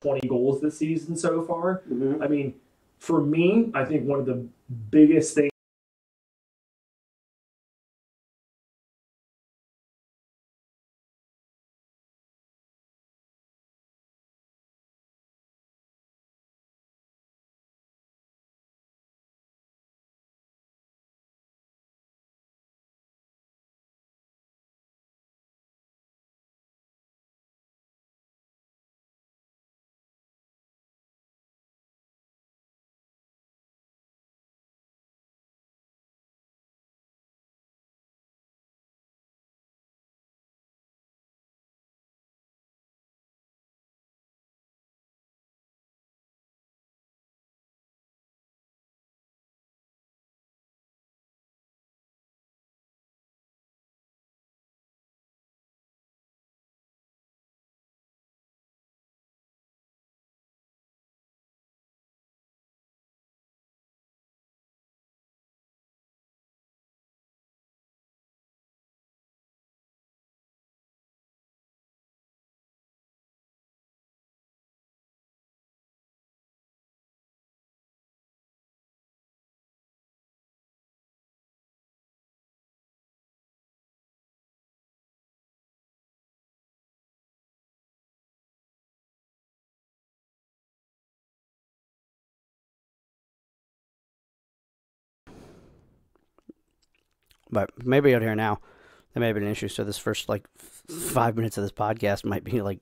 20 goals this season so far. Mm-hmm. I mean, for me, I think one of the biggest things But maybe out here now, there may have been an issue. So this first 5 minutes of this podcast might be like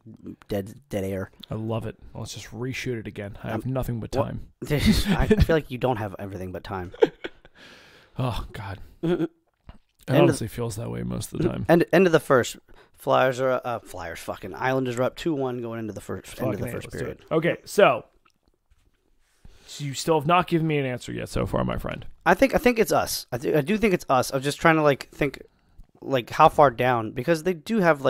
dead air. I love it. Let's just reshoot it again. I have nothing but time. I feel like you don't have everything but time. Oh God, it honestly feels that way most of the time. End of the first. Flyers. Fucking Islanders are up 2-1 going into the first period. Okay, so you still have not given me an answer yet so far, my friend. I think it's us. I do think it's us. I'm just trying to think how far down, because they do have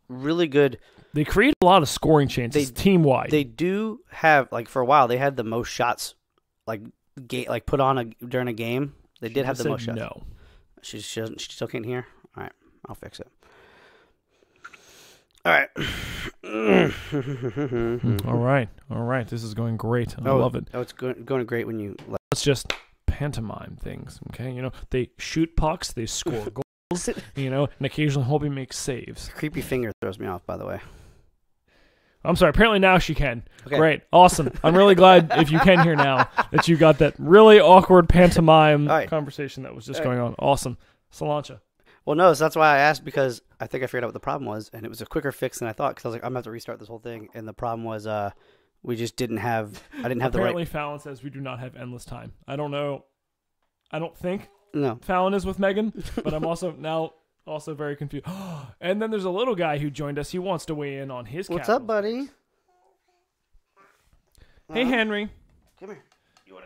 really good. They create a lot of scoring chances team wide. They do have for a while they had the most shots put on during a game. They did have the most shots. No, she still can't hear. All right, I'll fix it. All right. All right. This is going great. I love it. Oh, it's going great when you. Let's just pantomime things, okay? They shoot pucks, they score goals, and occasionally Holby makes saves. Creepy finger throws me off, by the way. I'm sorry. Apparently now she can. Okay. Great. Awesome. I'm really glad if you can hear now that you got that really awkward pantomime conversation that was just going on. Awesome. Solancha. Well, no, so that's why I asked, because I think I figured out what the problem was, and it was a quicker fix than I thought, because I was like, I'm going to have to restart this whole thing, and the problem was we just didn't have the right... Apparently Fallon says we do not have endless time. I don't know. I don't think no. Fallon is with Megan, but I'm also very confused. And then there's a little guy who joined us. He wants to weigh in on his What's Capitals. up, buddy? Hey, Henry. Come here.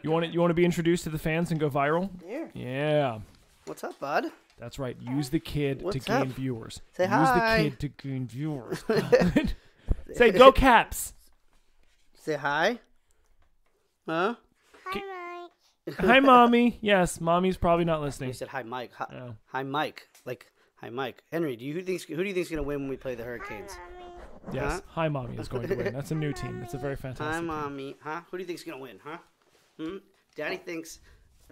You want to be introduced to the fans and go viral? Yeah. What's up, bud? That's right. Use the kid to gain viewers. Say Use hi. the kid to gain viewers. Say, go Caps. Say hi. Huh? Hi, Mike. Hi, Mommy. Yes, Mommy's probably not listening. You said hi, Mike. Hi, Oh. hi Mike. Hi, Mike. Henry, who do you think is going to win when we play the Hurricanes? Yes, Huh? Hi, Mommy is going to win. That's a new team. It's a very fantastic Hi, team. Mommy. Huh? Who do you think is going to win? Huh? Daddy thinks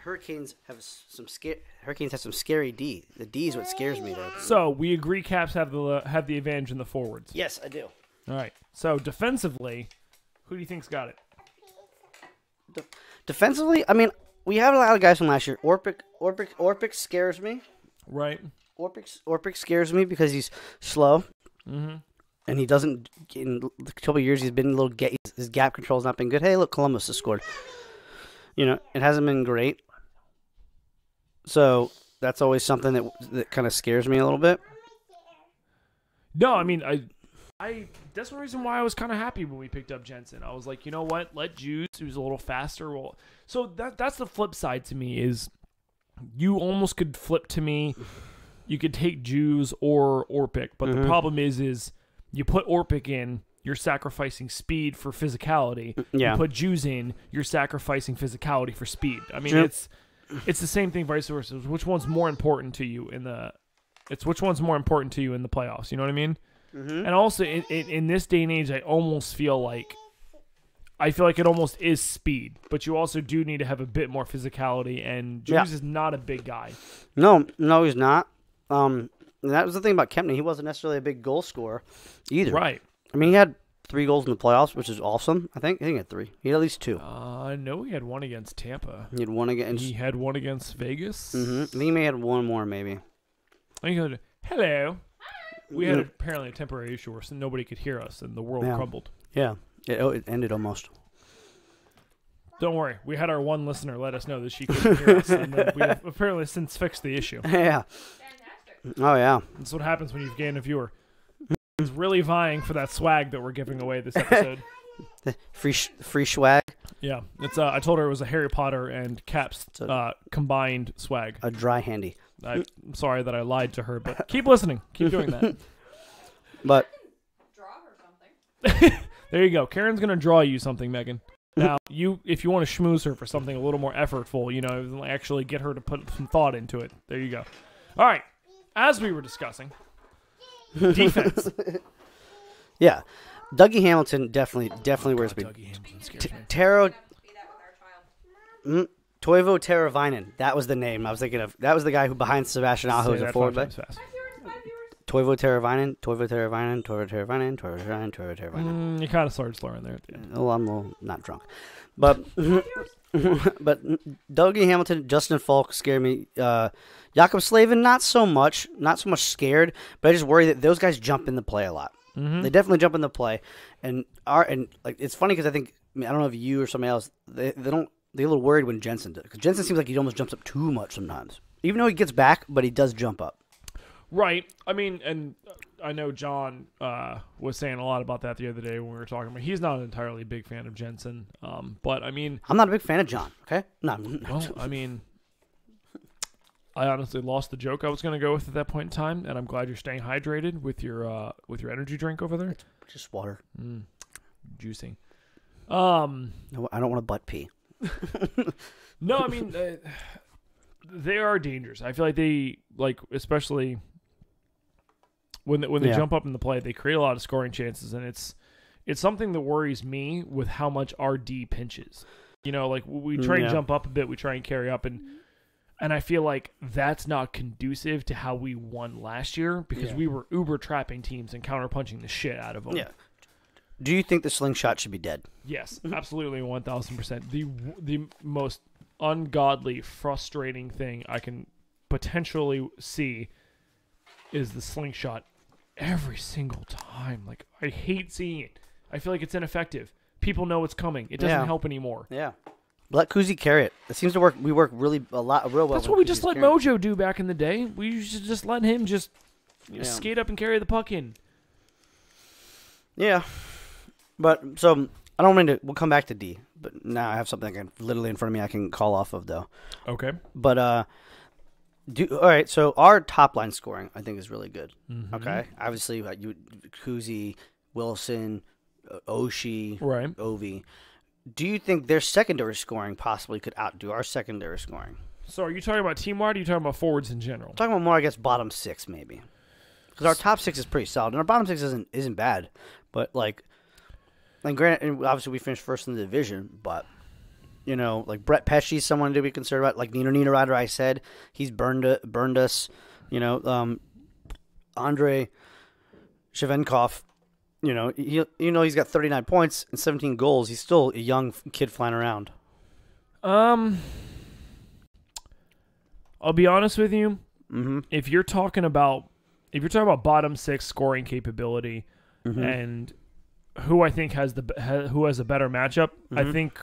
Hurricanes have some scary D. The D is what scares me, though. So we agree Caps have the advantage in the forwards. Yes, I do. All right. So defensively, who do you think's got it? Defensively, I mean, we have a lot of guys from last year. Orpik scares me. Right. Orpik scares me because he's slow. Mm-hmm. And he doesn't. In a couple of years, he's been a little. His gap control's not been good. Hey, look, Columbus has scored. It hasn't been great. So that's always something that kind of scares me a little bit. No, I mean, I that's one reason why I was kind of happy when we picked up Jensen. I was like, you know what? Let Juice, who's a little faster, roll. So that's the flip side to me is you almost could flip to me. You could take Juice or Orpik, but the problem is you put Orpik in, you're sacrificing speed for physicality. Yeah. You put Juice in, you're sacrificing physicality for speed. I mean, it's the same thing, vice versa. Which one's more important to you in the playoffs? You know what I mean? Mm-hmm. And also in this day and age, I almost feel like I feel like it almost is speed, but you also do need to have a bit more physicality, and Juice is not a big guy. No, he's not. And that was the thing about Kempney. He wasn't necessarily a big goal scorer either. Right. I mean, he had 3 goals in the playoffs, which is awesome. I think he had 3. He had at least 2. No, he had one against Tampa. He had 1 against. He had one against Vegas. Mm-hmm. I think he may have had 1 more, maybe. I think he had, hello. We had apparently a temporary issue where nobody could hear us, and the world crumbled. Yeah, it ended almost. Don't worry. We had our one listener let us know that she couldn't hear us, and then we have apparently since fixed the issue. Yeah. Oh, yeah. That's what happens when you've gained a viewer. He's really vying for that swag that we're giving away this episode. Free swag. Yeah. It's I told her it was a Harry Potter and Caps combined swag. A dry handy. I'm sorry that I lied to her, but keep listening. Keep doing that. But Draw her something. there you go. Karen's going to draw you something, Megan. Now, if you want to schmooze her for something a little more effortful, actually get her to put some thought into it. There you go. All right. As we were discussing, defense. Yeah. Dougie Hamilton definitely wears me. Dougie Hamilton scares me. Taro Be that with our child. Toivo Teravainen. That was the name I was thinking of. That was the guy who behind Sebastian Aho Say is a that forward. 5 times fast. 5 viewers. Toivo Teravainen. Toivo Teravainen. Toivo Teravainen. Toivo Teravainen. Toivo Teravainen. You kind of started slurring there at the end. Oh, I'm a little not drunk, but but Dougie Hamilton, Justin Falk scared me. Jakob Slavin, not so much scared, but I just worry that those guys jump in the play a lot. Mm-hmm. They definitely jump in the play, and like it's funny because I don't know if you or somebody else they're a little worried when Jensen does, because Jensen seems like he almost jumps up too much sometimes, even though he gets back, but he does jump up. Right. I mean, and I know John was saying a lot about that the other day when we were talking about. He's not an entirely big fan of Jensen, but I mean, I'm not a big fan of John. Okay, no. well, I mean, I honestly lost the joke I was going to go with at that point in time, and I'm glad you're staying hydrated with your energy drink over there. Just water. Juicing. No, I don't want to butt pee. No, I mean, they are dangerous. I feel like they especially when they jump up in the play, they create a lot of scoring chances, and it's something that worries me with how much our D pinches. We try and jump up a bit, we try and carry up, and I feel like that's not conducive to how we won last year because we were uber trapping teams and counterpunching the shit out of them. Yeah. Do you think the slingshot should be dead? Yes, absolutely, 1,000%. The most ungodly, frustrating thing I can potentially see is the slingshot every single time. Like, I hate seeing it. I feel like it's ineffective. People know it's coming. It doesn't help anymore. Yeah. Let Kuzi carry it. It seems to work. We work real well. That's what we just let Mojo do back in the day. We should just let him just skate up and carry the puck in. Yeah. But, so, I don't mean to... We'll come back to D. But now I have something literally in front of me I can call off of, though. Okay. But, all right, so our top-line scoring, I think, is really good. Mm-hmm. Okay? Obviously, Kuzi, Wilson, Oshie, right. Ovi. Do you think their secondary scoring possibly could outdo our secondary scoring? So are you talking about team-wide or are you talking about forwards in general? I'm talking about more, I guess, bottom 6, maybe. Because our top 6 is pretty solid, and our bottom 6 isn't bad. But, and granted, obviously we finished first in the division, but, Brett Pesci's someone to be concerned about. Like Nino Ryder, I said, he's burned us. Andrei Shevenkov, he's got 39 points and 17 goals. He's still a young kid flying around. I'll be honest with you. Mm-hmm. If you're talking about bottom 6 scoring capability and who I think has a better matchup, I think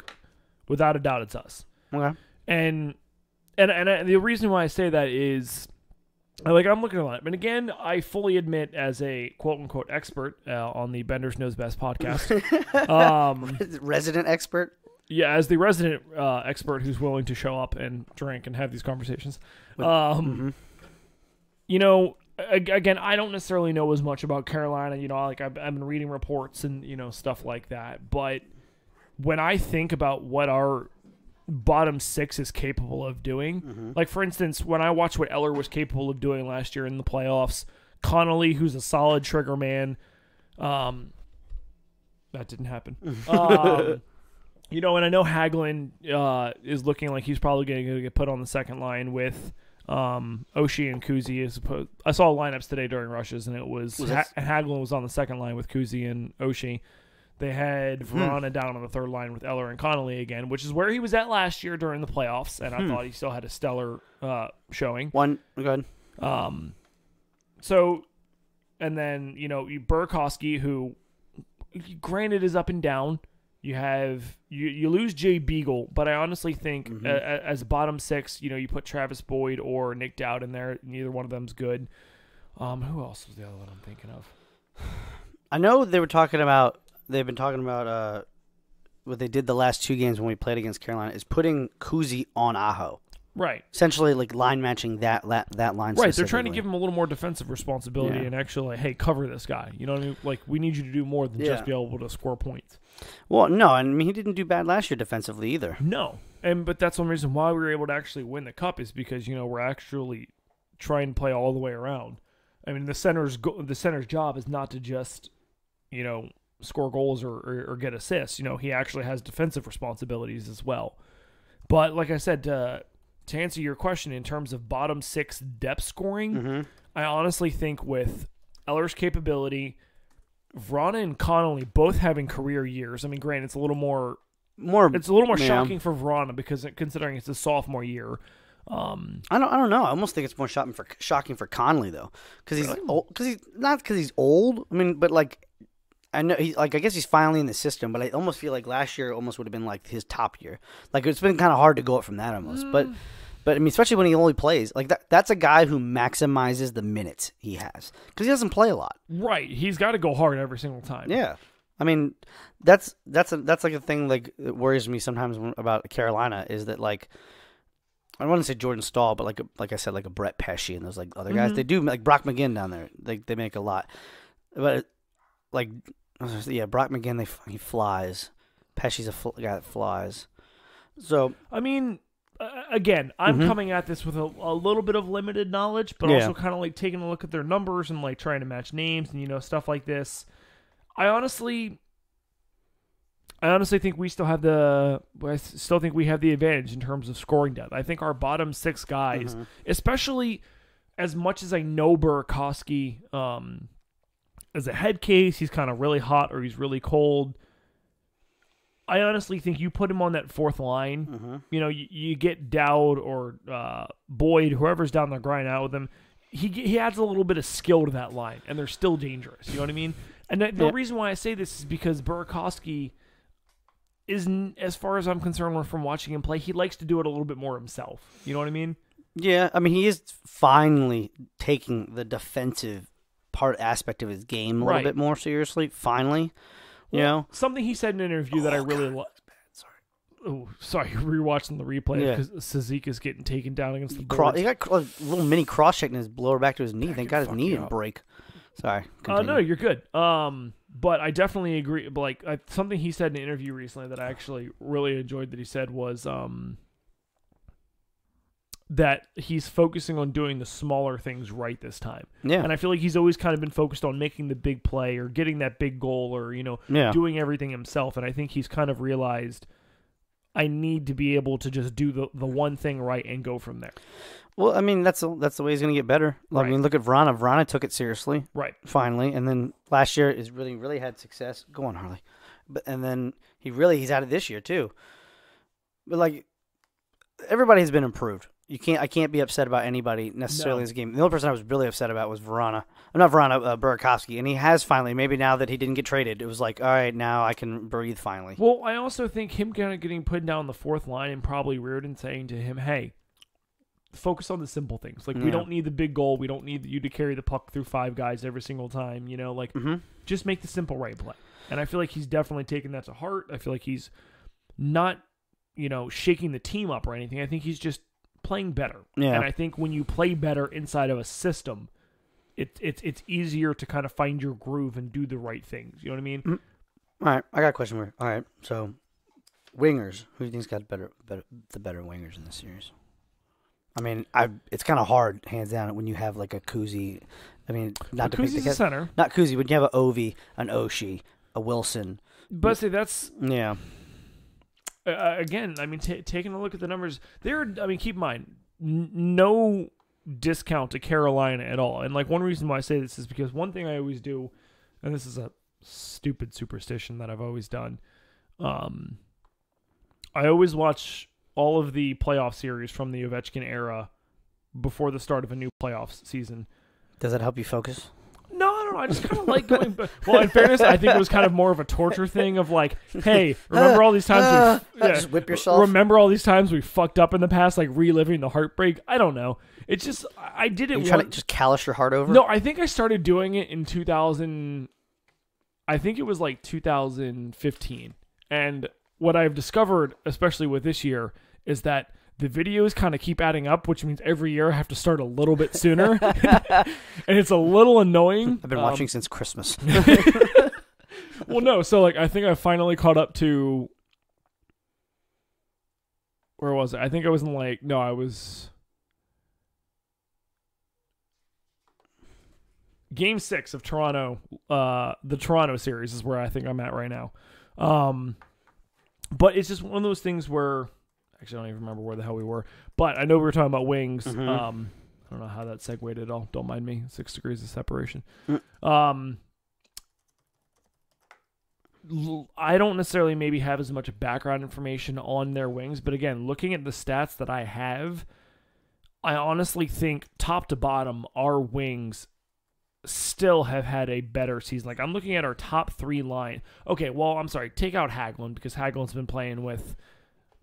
without a doubt it's us. Okay. And the reason why I say that is, I'm looking at it. And again, I fully admit, as a quote-unquote expert on the Benders Knows Best podcast. Resident expert? Yeah, as the resident expert who's willing to show up and drink and have these conversations. Again, I don't necessarily know as much about Carolina. I've been reading reports and, stuff like that. But when I think about what our bottom 6 is capable of doing, like, for instance, when I watch what Eller was capable of doing last year in the playoffs, Connolly, who's a solid trigger man, that didn't happen. And I know Hagelin is looking like he's probably going to get put on the second line with Oshie and Kuzi. I saw lineups today during rushes, and it was Hagelin was on the second line with Kuzi and Oshie. They had Vrana down on the third line with Eller and Connolly again, which is where he was at last year during the playoffs, and I thought he still had a stellar showing. Good. So, and then, Burakovsky, who, granted, is up and down. You have you lose Jay Beagle, but I honestly think as a bottom six, you put Travis Boyd or Nick Dowd in there. Neither one of them's good. Who else was the other one I'm thinking of? I know they've been talking about what they did the last 2 games when we played against Carolina is putting Kuzi on Aho. Right. Essentially, like line matching that line. Right. They're trying to give him a little more defensive responsibility and actually, hey, cover this guy. You know what I mean? Like, we need you to do more than just be able to score points. Well, no, I mean he didn't do bad last year defensively either. No, but that's one reason why we were able to actually win the cup is because we're actually trying to play all the way around. I mean, the center's job is not to just score goals or get assists. He actually has defensive responsibilities as well. But like I said, to answer your question in terms of bottom 6 depth scoring, I honestly think with Eller's capability, Vrana and Connolly both having career years. I mean, granted, it's a little more shocking for Vrana because considering it's his sophomore year. I don't know. I almost think it's more shocking for Connolly though, because he's old. Because he's old. I mean, but like. I know I guess he's finally in the system, but I almost feel like last year almost would have been like his top year. Like it's been kind of hard to go up from that almost. But I mean, especially when he only plays like that. That's a guy who maximizes the minutes he has because he doesn't play a lot. Right, he's got to go hard every single time. Yeah, I mean that's like a thing like that worries me sometimes about Carolina is that like. I don't want to say Jordan Stahl, but like I said, like a Brett Pesce and those like other guys, they do like Brock McGinn down there. They make a lot, but like. Yeah, Brock McGinn, he flies. Pesci's a guy that flies. So I mean, again, I'm coming at this with a little bit of limited knowledge, but also kind of like taking a look at their numbers and like trying to match names and stuff like this. I honestly think we still have the advantage in terms of scoring depth. I think our bottom 6 guys, especially as much as I know Burakovsky, as a head case, he's kind of really hot or he's really cold. I honestly think you put him on that 4th line. You get Dowd or Boyd, whoever's down there grinding out with him. He adds a little bit of skill to that line, and they're still dangerous. You know what I mean? And the reason why I say this is because Burakovsky is, as far as I'm concerned, from watching him play, he likes to do it a little bit more himself. You know what I mean? Yeah, I mean he is finally taking the defensive aspect of his game a little bit more seriously. Finally, something he said in an interview that I really love. Sorry, rewatching the replay because Sazika is getting taken down against the boards. He got a little mini cross check in his lower back to his knee. Thank God his knee didn't break. Sorry. No, you're good. But I definitely agree. But like something he said in an interview recently that I actually really enjoyed that he said was that he's focusing on doing the smaller things right this time. Yeah. And I feel like he's always kind of been focused on making the big play or getting that big goal or, doing everything himself. And I think he's kind of realized I need to be able to just do the one thing right and go from there. Well, I mean, that's the way he's going to get better. Right. I mean, look at Vrana. Vrana took it seriously. Right. Finally. And then last year is really had success. Go on, Harley. And then he's had it this year too. But like everybody has been improved. I can't be upset about anybody necessarily in this game. The only person I was really upset about was Burakovsky, and he has finally. Maybe now that he didn't get traded, it was like, all right, now I can breathe finally. Well, I also think him kind of getting put down the 4th line and probably Reardon saying to him, "Hey, focus on the simple things. Like we don't need the big goal. We don't need you to carry the puck through 5 guys every single time. Just make the simple right play." And I feel like he's definitely taken that to heart. I feel like he's not, shaking the team up or anything. I think he's just playing better. Yeah. And I think when you play better inside of a system, it's easier to kind of find your groove and do the right things. You know what I mean? All right, I got a question for you. All right, so wingers, who do you think's got the better wingers in this series? I mean, it's kind of hard, hands down, when you have like a Kuzi. I mean, not Kuzi's a center. Not Kuzi, but you have an Ovi, an Oshie, a Wilson. But see, that's again, I mean, taking a look at the numbers, keep in mind, no discount to Carolina at all. And like one reason why I say this is because one thing I always do, and this is a stupid superstition that I've always done, I always watch all of the playoff series from the Ovechkin era before the start of a new playoff season. Does that help you focus? No, I don't know. I just kind of like going. Well, in fairness, I think it was kind of more of a torture thing of like, hey, remember all these times just whip yourself. Remember all these times we fucked up in the past, like reliving the heartbreak. I don't know. It's just I did it. You trying to just callous your heart over? No, I think I started doing it in 2000. I think it was like 2015, and what I've discovered, especially with this year, is that the videos kind of keep adding up, which means every year I have to start a little bit sooner. And it's a little annoying. I've been watching since Christmas. Well, no. So, like, I think I finally caught up to... Where was it? I think I was in, like... No, I was... Game 6 of Toronto. The Toronto series is where I think I'm at right now. But it's just one of those things where... Actually, I don't even remember where the hell we were. But I know we were talking about wings. Mm-hmm. I don't know how that segued at all. Don't mind me. 6 degrees of separation. I don't necessarily maybe have as much background information on their wings. But again, looking at the stats that I have, I honestly think top to bottom, our wings still have had a better season. Like, I'm looking at our top 3 line. Okay, well, I'm sorry. Take out Hagelin because Hagelin's been playing with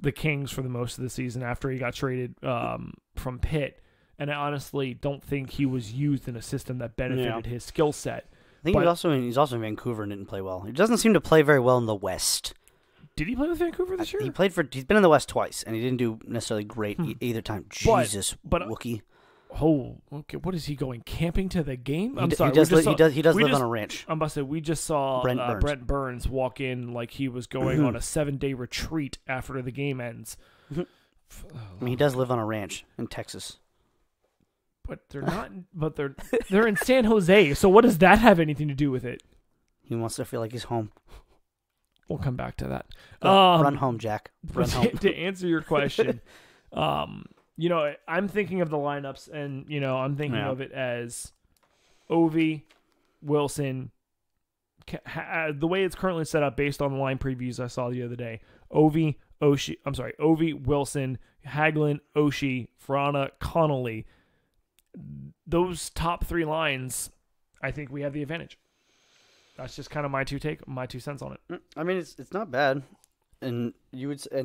the Kings for the most of the season after he got traded from Pitt, and I honestly don't think he was used in a system that benefited his skill set. I think he's also in Vancouver and didn't play well. He doesn't seem to play very well in the West. Did he play with Vancouver this year? He's been in the West twice, and he didn't do necessarily great either time. Jesus, Wookie. Oh, okay. What is he going camping to the game? I'm sorry. He does live on a ranch. I'm about to say we just saw Brent Burns walk in like he was going on a 7-day retreat after the game ends. I mean, he does live on a ranch in Texas. But they're not. But they're in San Jose. So what does that have anything to do with it? He wants to feel like he's home. We'll come back to that. Run home, Jack. Run home. To answer your question, you know, I'm thinking of the lineups, and you know, I'm thinking of it as Ovi, Wilson. The way it's currently set up, based on the line previews I saw the other day, Ovi, Wilson, Hagelin, Oshie, Frana, Connolly. Those top 3 lines, I think we have the advantage. That's just kind of my 2 cents on it. I mean, it's not bad, and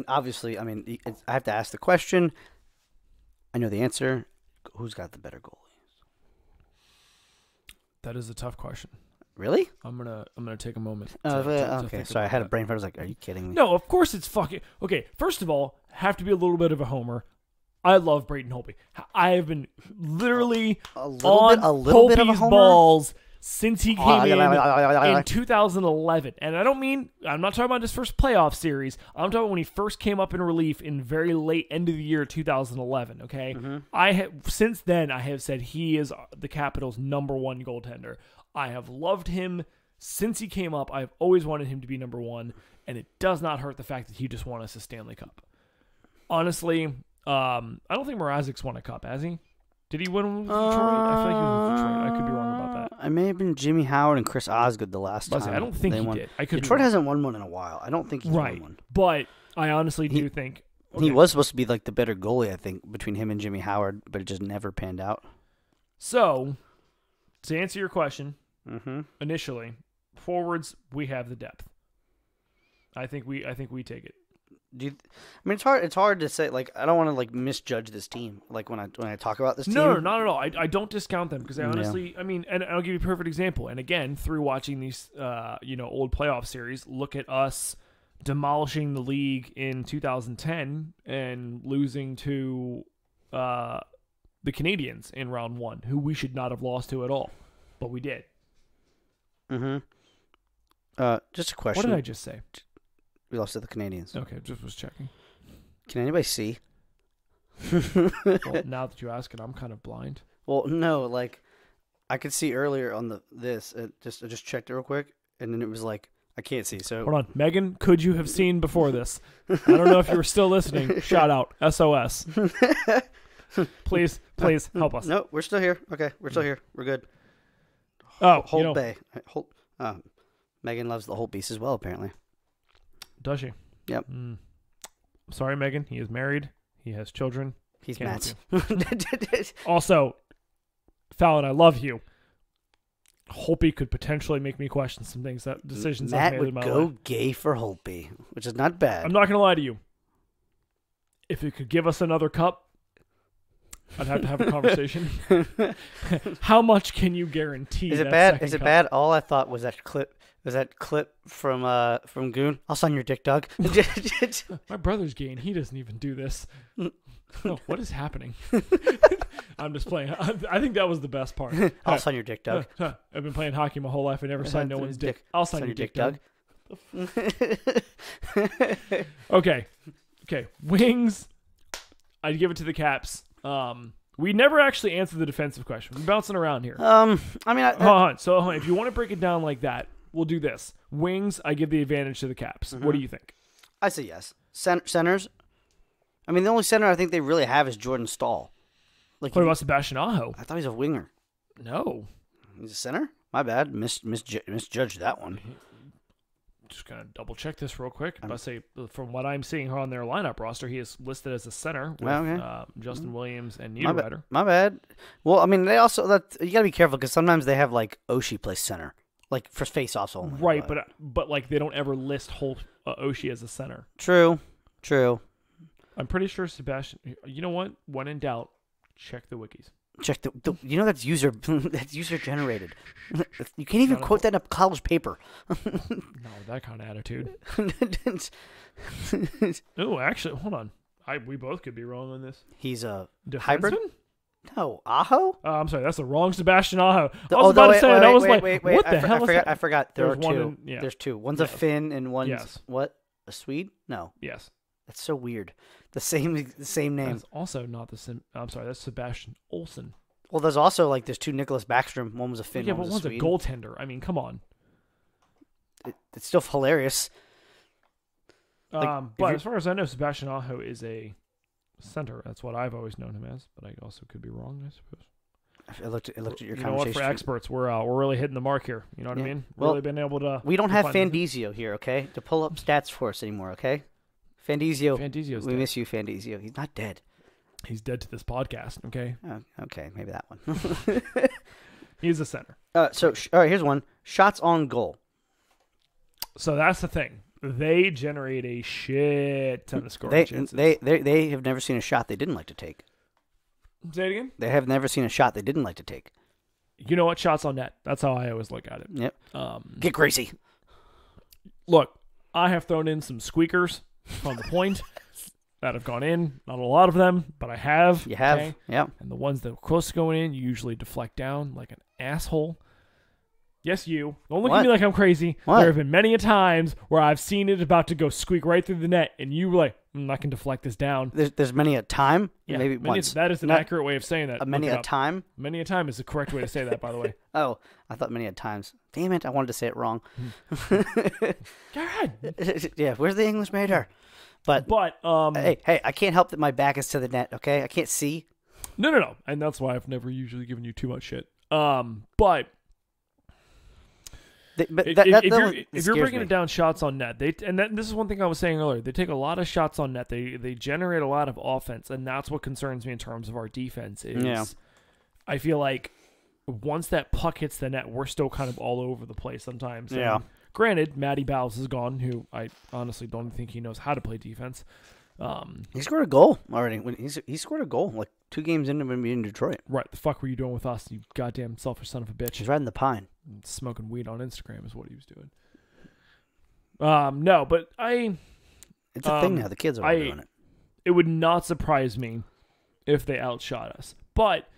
obviously, I mean, I have to ask the question. I know the answer. Who's got the better goalies? That is a tough question. Really? I'm gonna take a moment. Okay, sorry. I had a brain fart. I was like, "Are you kidding me?" No, of course it's fucking okay. First of all, have to be a little bit of a homer. I love Brayden Holtby. I have been literally a little bit of a homer? balls since he came in 2011. And I'm not talking about his first playoff series. I'm talking about when he first came up in relief in very late end of the year 2011, okay? Mm-hmm. Since then, I have said he is the Capitals' number 1 goaltender. I have loved him since he came up. I've always wanted him to be number 1, and it does not hurt the fact that he just won us a Stanley Cup. Honestly, I don't think Mrazek's won a cup, has he? Did he win with Detroit? I feel like he was with Detroit. I could be wrong about that. I may have been Jimmy Howard and Chris Osgood the last time. I don't think he did. Detroit hasn't won one in a while. I don't think he's won one. But I honestly do think... Okay. He was supposed to be like the better goalie, I think, between him and Jimmy Howard, but it just never panned out. So, to answer your question, initially, forwards, we have the depth. I think we take it. I mean, it's hard to say. Like, I don't want to like misjudge this team. Like when I talk about this team. No, not at all. I don't discount them because I honestly, I mean, and I'll give you a perfect example. And again, through watching these, old playoff series, look at us demolishing the league in 2010 and losing to the Canadians in round 1, who we should not have lost to at all, but we did. Just a question. What did I just say? We lost to the Canadians. Okay, just was checking. Can anybody see? Well, now that you ask it, I'm kind of blind. Well, no, like I could see earlier on this. I just checked it real quick, and then it was like I can't see. So Hold on. Megan, could you have seen before this? I don't know if you were still listening. Shout out. SOS. Please help us. no, we're still here. Okay, we're still here. We're good. Oh, Holt you know, Bay. Megan loves the Holt Beast as well, apparently. does she? Yep. Sorry, Megan. He is married. He has children. He's Can't Matt's. Also, Fallon, I love you. Holtby could potentially make me question some things, that decisions I've Matt made would in my go life. gay for Holtby, which is not bad. I'm not going to lie to you. If it could give us another cup, I'd have to have a conversation. How much can you guarantee? Is it that bad? second Is it cup? bad? All I thought was that clip. Was that clip from Goon? I'll sign your dick, Doug. My brother's gay and he doesn't even do this. Oh, what is happening? I'm just playing. I think that was the best part. I'll sign your dick, Doug. I've been playing hockey my whole life. I never signed no one's dick. I'll sign your dick, Doug. Okay. Wings. I'd give it to the Caps. We never actually answered the defensive question. We're bouncing around here. I mean, Hold on. So if you want to break it down like that, we'll do this. Wings, I give the advantage to the Caps. What do you think? I say yes. Centers. I mean, the only center I think they really have is Jordan Stahl. Like, What about Sebastian Aho? I thought he's a winger. No. He's a center. My bad. Misjudged that one. Just gonna double check this real quick. I say from what I'm seeing on their lineup roster, he is listed as a center with Okay. Justin Williams and My Niederreiter. My bad. Well, I mean, they also you gotta be careful because sometimes they have like Oshie play center, like for face-offs only. Right, but like they don't ever list Oshie as a center. True. I'm pretty sure Sebastian. You know what? When in doubt, check the wikis. Check the you know that's user generated. You can't even quote that in a college paper. No, that kind of attitude. Oh, actually, hold on. We both could be wrong on this. He's a Defenseman? hybrid. No, Aho. I'm sorry, that's the wrong Sebastian Aho. The- I was about to say, and I was like, wait, what the I hell is forgot, that? I forgot. There are There's one two. in- yeah. There's two. One's a Yes. Finn and one's Yes. what? A Swede? No, Yes. that's so weird. The same name. That's also not the same. I'm sorry, that's Sebastian Olsen. Well, there's also like there's two Nicholas Backstrom. One was a Finn. Yeah, one but was one's a a Swede. goaltender. I mean, come on. It's still hilarious. But as far as I know, Sebastian Aho is a center. That's what I've always known him as. But I also could be wrong, I suppose. I looked at your You know what? conversation. For experts, we're really hitting the mark here. You know what I Yeah. mean? Well, Really been able to. We don't have define- Fandizio here, okay? To pull up stats for us anymore, okay? Fandizio. Fandizio's We dead. miss you, Fandizio. He's not dead. He's dead to this podcast. Okay, Oh, okay, maybe that one. he's a center. All right, here's one. Shots on goal. So that's the thing. They generate a shit ton of scoring They chances. they have never seen a shot they didn't like to take. Say it again. They have never seen a shot they didn't like to take. You know what? Shots on net. That's how I always look at it. Yep. Um, Get crazy. Look, I have thrown in some squeakers from the point that have gone in. Not a lot of them, but I have. You have. okay? Yep. And the ones that are close to going in, you usually deflect down like an asshole. Yes, you. Don't look at What? me like I'm crazy. What? There have been many a times where I've seen it about to go squeak right through the net, and you were like, I can deflect this down. There's many a time. Yeah, Maybe many once. that is an Not- accurate way of saying that. Many Look it a up. time. Many a time is the correct way to say that, by the way. Oh, I thought many a times. Damn it! I wanted to say it wrong. Go ahead. Yeah, where's the English major? But But hey, I can't help that my back is to the net. Okay, I can't see. no, and that's why I've never usually given you too much shit. But But if, that if one you're scares breaking me. it down, shots on net, this is one thing I was saying earlier. They take a lot of shots on net. They generate a lot of offense, and that's what concerns me in terms of our defense. Is Yeah. I feel like once that puck hits the net, we're still kind of all over the place sometimes. And Yeah. granted, Matty Bowles is gone, who I honestly don't think he knows how to play defense. He scored a goal already. He scored a goal like 2 games into him being in Detroit. Right, the fuck were you doing with us, you goddamn selfish son of a bitch? He's riding the pine. Smoking weed on Instagram is what he was doing. No, but It's a thing now. The kids are all doing it. it would not surprise me if they outshot us. But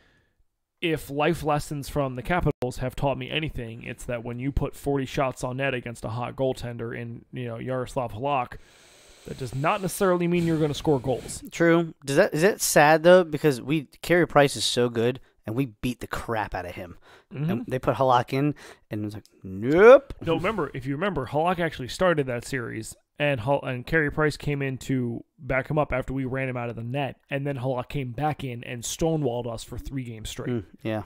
if life lessons from the Capitals have taught me anything, it's that when you put 40 shots on net against a hot goaltender in, Yaroslav Halak, that does not necessarily mean you're going to score goals. True. Is that sad though? Because Carey Price is so good, and we beat the crap out of him. Mhm. And they put Halak in, and it was like, nope. No, if you remember, Halak actually started that series, and Carey Price came in to back him up after we ran him out of the net, and then Halak came back in and stonewalled us for 3 games straight. Yeah.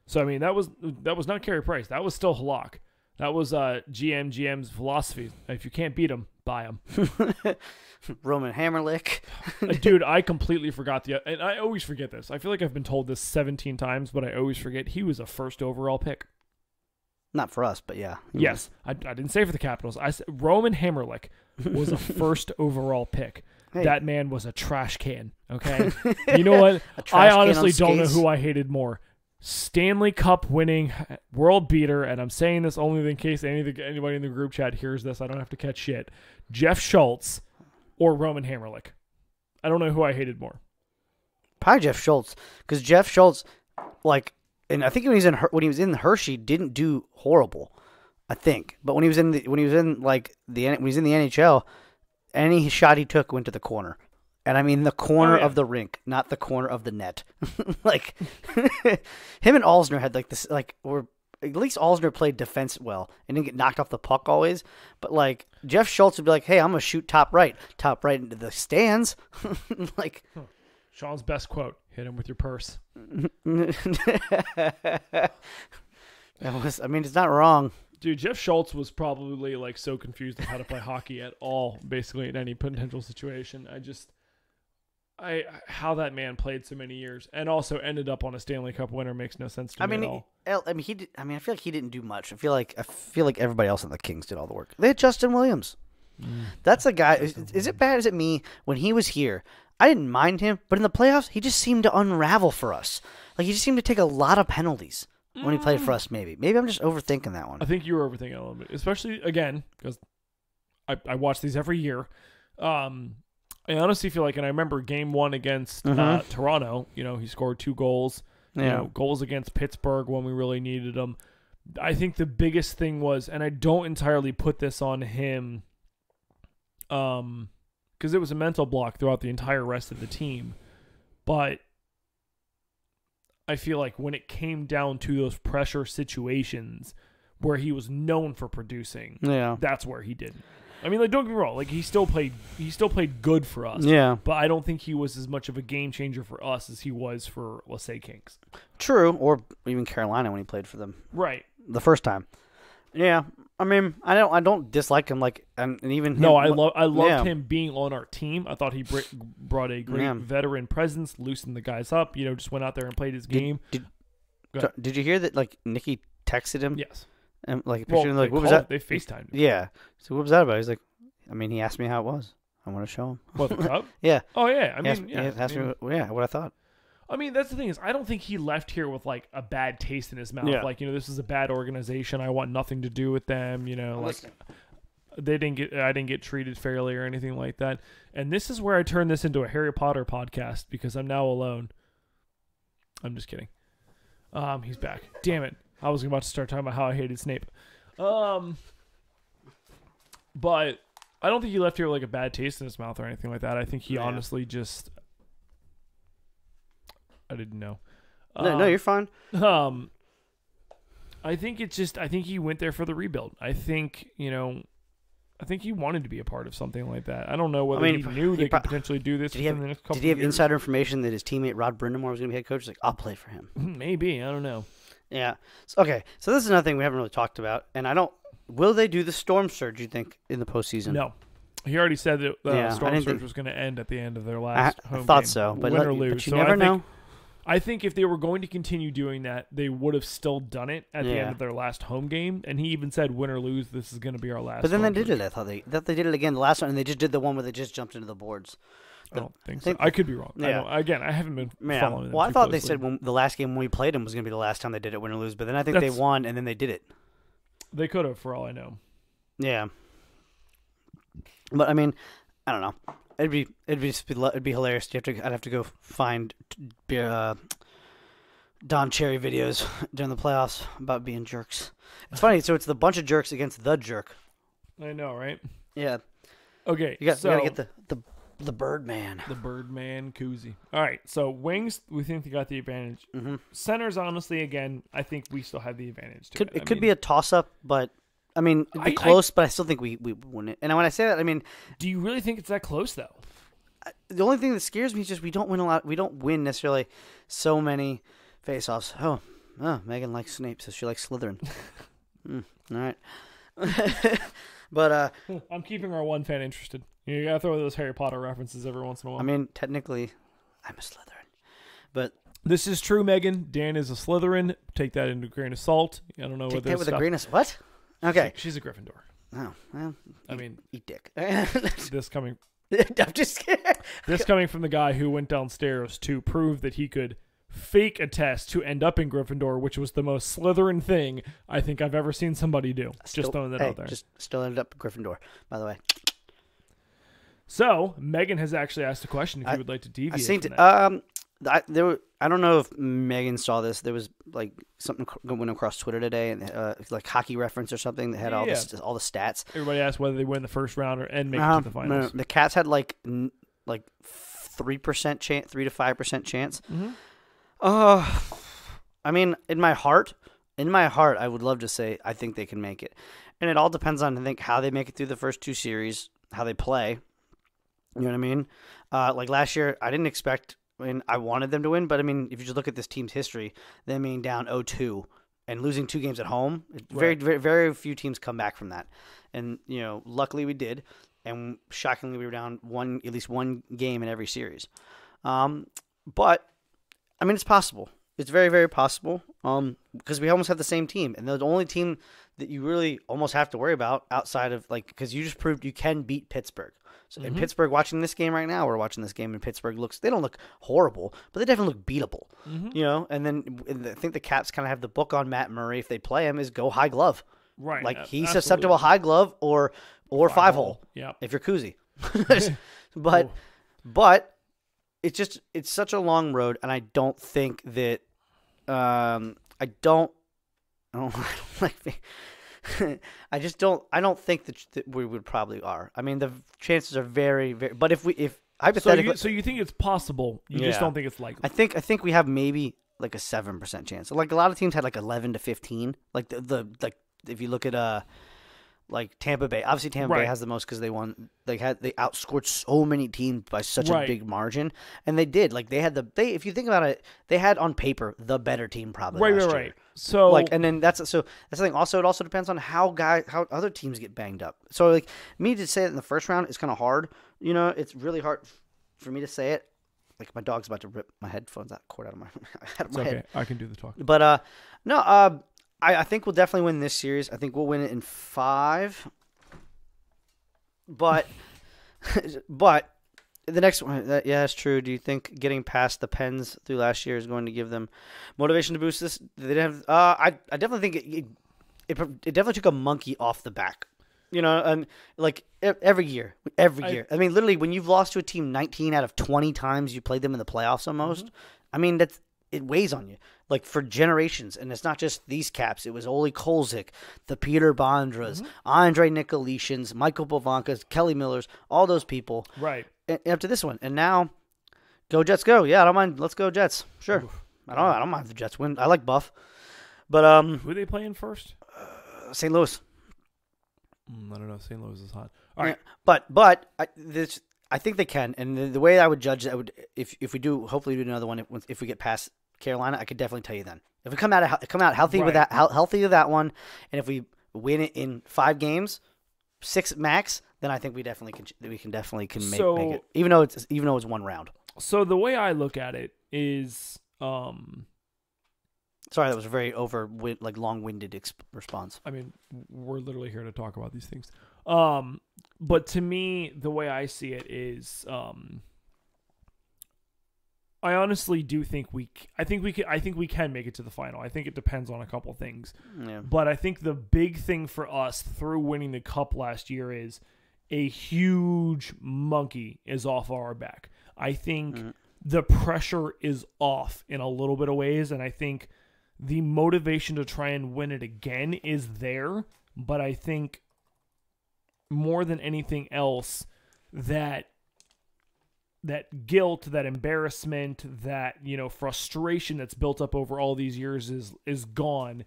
So I mean, that was not Carey Price. That was still Halak. That was GM's philosophy. If you can't beat him, buy him. Roman Hammerlick. Dude, I completely forgot and I always forget this. I feel like I've been told this 17 times, but I always forget he was a first overall pick. Not for us, but yeah. Yes, I didn't say for the Capitals. I said Roman Hammerlick was a first overall pick. Hey. That man was a trash can. Okay, you know what? A trash I can honestly on don't know skates? who I hated more. Stanley Cup winning world beater, and I'm saying this only in case anybody in the group chat hears this. I don't have to catch shit. Jeff Schultz or Roman Hammerlick. I don't know who I hated more. Probably Jeff Schultz, because Jeff Schultz, and I think when he was in Hershey, didn't do horrible. I think, but when he was in the NHL, any shot he took went to the corner. And I mean the corner of the rink, not the corner of the net. Him and Alsner had this, or at least Alsner played defense well and didn't get knocked off the puck always. But Jeff Schultz would be like, "Hey, I'm gonna shoot top right into the stands." Sean's best quote: "Hit him with your purse." It's not wrong. Dude, Jeff Schultz was probably so confused of how to play hockey at all, basically in any potential situation. How that man played so many years and also ended up on a Stanley Cup winner makes no sense to me at all. I feel like he didn't do much. I feel like everybody else on the Kings did all the work. They had Justin Williams. That's a guy. Is it bad? Is it me? When he was here, I didn't mind him, but in the playoffs, he just seemed to unravel for us. He just seemed to take a lot of penalties when he played for us. Maybe I'm just overthinking that one. I think you were overthinking it a little bit, especially again because I watch these every year. I honestly feel like, and I remember Game 1 against Toronto. He scored 2 goals. Yeah. Goals against Pittsburgh when we really needed them. I think the biggest thing was, and I don't entirely put this on him, because it was a mental block throughout the entire rest of the team, but I feel like when it came down to those pressure situations where he was known for producing, that's where he didn't. I mean, don't get me wrong. He still played good for us. Yeah. But I don't think he was as much of a game changer for us as he was for, let's say, Kings. True, or even Carolina when he played for them. Right. The first time. Yeah. I mean, I don't dislike him and even him. No, I loved him being on our team. I thought he brought a great veteran presence, loosened the guys up. Just went out there and played his game. Did you hear that? Nikki texted him. Yes. And a picture of what was that? They FaceTimed him. Yeah. So what was that about? He's like, he asked me how it was. I want to show him. What, the Cup? Yeah. Oh yeah. He asked me what I thought. I mean, that's the thing is, I don't think he left here with a bad taste in his mouth. Yeah. This is a bad organization. I want nothing to do with them. I didn't get treated fairly or anything like that. And this is where I turn this into a Harry Potter podcast because I'm now alone. I'm just kidding. He's back. Damn it. I was about to start talking about how I hated Snape. But I don't think he left here with a bad taste in his mouth or anything like that. I think he honestly just... I didn't know. No, you're fine. I think he went there for the rebuild. I think he wanted to be a part of something like that. I don't know whether he knew they could potentially do this within the next couple of years. Did he have insider information that his teammate Rod Brindamore was going to be head coach? He's like, I'll play for him. Maybe. I don't know. Yeah. So this is another thing we haven't really talked about, and will they do the storm surge, you think, in the postseason? No. He already said that the storm surge was going to end at the end of their last home game. I thought so, but win or lose. But you never know. I think if they were going to continue doing that, they would have still done it at the end of their last home game. And he even said, win or lose, this is going to be our last. But then they did it. I thought they did it again the last one, and they just did the one where they just jumped into the boards. I don't think so. I could be wrong. Yeah. I haven't been following them. Well, I thought they said the last game when we played them was going to be the last time they did it, win or lose. But then I think they won, and then they did it. They could have, for all I know. Yeah. But I mean, I don't know. It'd be hilarious. I'd have to go find Don Cherry videos during the playoffs about being jerks. It's funny. So it's the bunch of jerks against the jerk. I know, right? Yeah. Okay. You got to get the The Birdman. The Birdman koozie. All right, so wings, we think they got the advantage. Mhm. Centers, honestly, again, I think we still have the advantage. To It could be a toss-up, but I mean, it'd be close. But I still think we win it. And when I say that, I mean, Do you really think it's that close, though? the only thing that scares me is just we don't win a lot. We don't win necessarily so many face-offs. Oh, Megan likes Snape, so she likes Slytherin. All right. But I'm keeping our one fan interested. You gotta throw those Harry Potter references every once in a while. I mean, technically, I'm a Slytherin. But This is true, Megan. Dan is a Slytherin. Take that into a grain of salt. I don't know take whether that with a grain of what? Okay. She's a Gryffindor. Oh, well, I mean, eat dick. this coming I'm just scared. this coming from the guy who went downstairs to prove that he could fake a test to end up in Gryffindor, which was the most Slytherin thing I think I've ever seen somebody do. Just throwing that out there. Just still ended up Gryffindor, by the way. So Megan has actually asked a question. If you would like to deviate I seen from it. that. I don't know if Megan saw this. There was like something went across Twitter today, and like hockey reference or something that had all Yeah. all the stats. Everybody asked whether they win the first round and make it to the finals. No, the Cats had like 3% chance, 3 to 5% chance. Mm-hmm. I mean, in my heart, I would love to say I think they can make it, and it all depends on I think how they make it through the first two series, how they play. You know what I mean? Like last year, I didn't expect. I mean, I wanted them to win, but I mean, if you just look at this team's history, them being down 0-2 and losing 2 games at home, very, very, very few teams come back from that. And you know, luckily we did, and shockingly we were down at least one game in every series. But I mean, it's possible. It's very, very possible. Because we almost have the same team, and the only team that you really almost have to worry about outside of because you just proved you can beat Pittsburgh. So in Pittsburgh, watching this game right now, we're watching this game, and Pittsburgh they don't look horrible, but they definitely look beatable. You know, and then I think the Caps kind of have the book on Matt Murray if they play him is go high glove. Right. Like he's absolutely. susceptible high glove or 5-hole. Yeah. If you're koozie. but it's such a long road, and I don't think that I don't like I don't think that we would probably are. I mean, the chances are very, very. But if hypothetically, so you think it's possible? You just don't think it's likely. I think we have maybe like a 7% chance. So like a lot of teams had like 11 to 15. Like the if you look at like Tampa Bay, obviously Tampa Bay has the most because they won. They outscored so many teams by such a big margin, and they did. Like if you think about it, they had on paper the better team probably. Last year. So like, and then that's the thing. Also, it also depends on how other teams get banged up. So like me to say it in the first round is kind of hard. You know, it's really hard for me to say it. Like my dog's about to rip my headphones cord out of my head. I can do the talk. But no, I think we'll definitely win this series. I think we'll win it in 5. But the next one, that's true. Do you think getting past the Pens through last year is going to give them motivation to boost this? They didn't have. I definitely think it definitely took a monkey off the back. You know, and like every year. I mean, literally, when you've lost to a team 19 out of 20 times you played them in the playoffs almost. I mean, it weighs on you, like for generations. And it's not just these Caps. It was Ole Kolzig, the Peter Bondras, Andre Nikolishins, Michael Bovankas, Kelly Millers, all those people. Right. And up to this one. And now, go Jets, go. Yeah, I don't mind. Let's go Jets. Sure. Oof. I don't mind if the Jets win. I like Buff. But who are they playing first? St. Louis. I don't know. St. Louis is hot. All right. But I think they can. And the way I would judge that if we do, hopefully we do another one. If we get past Carolina, I could definitely tell you then. If we come out healthy with that, healthy with that one, and if we win it in 5 games, 6 max, then I think we can make it. Even though it's 1 round. So the way I look at it is, sorry, that was a very long-winded response. I mean, we're literally here to talk about these things. But to me, the way I see it is, I honestly do think we can make it to the final. I think it depends on a couple things. Yeah. But I think the big thing for us through winning the cup last year is a huge monkey is off our back. I think the pressure is off in a little bit of ways, and I think the motivation to try and win it again is there, but I think more than anything else that that guilt, that embarrassment, that, you know, frustration that's built up over all these years is gone,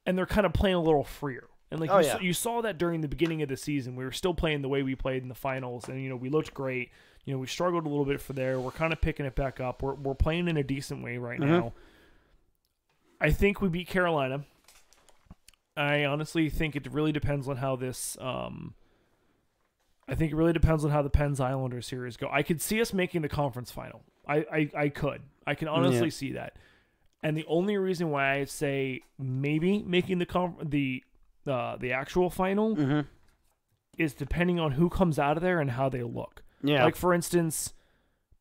and they're kind of playing a little freer. And like you saw that during the beginning of the season, we were still playing the way we played in the finals, and you know, we looked great. You know, we struggled a little bit for there. We're kind of picking it back up. We're playing in a decent way right now. I think we beat Carolina. I honestly think it really depends on how this. I think it really depends on how the Pens Islanders series go. I could see us making the conference final. I can honestly see that. And the only reason why I say maybe making the actual final is depending on who comes out of there and how they look. Yeah. Like, for instance,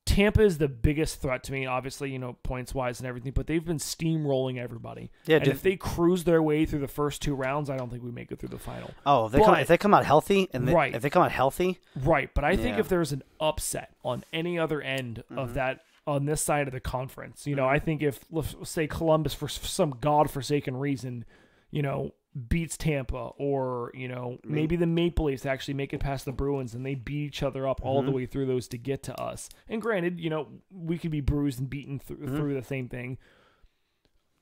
Tampa is the biggest threat to me, obviously, you know, points-wise and everything, but they've been steamrolling everybody. Yeah, and if they cruise their way through the first 2 rounds, I don't think we make it through the final. Oh, if they come out healthy, if they come out healthy. Right, but I think if there's an upset on any other end of that, on this side of the conference, you know, I think if, let's say, Columbus, for some godforsaken reason, you know, beats Tampa, or, you know, maybe the Maple Leafs actually make it past the Bruins and they beat each other up all the way through those to get to us. And granted, you know, we could be bruised and beaten through the same thing.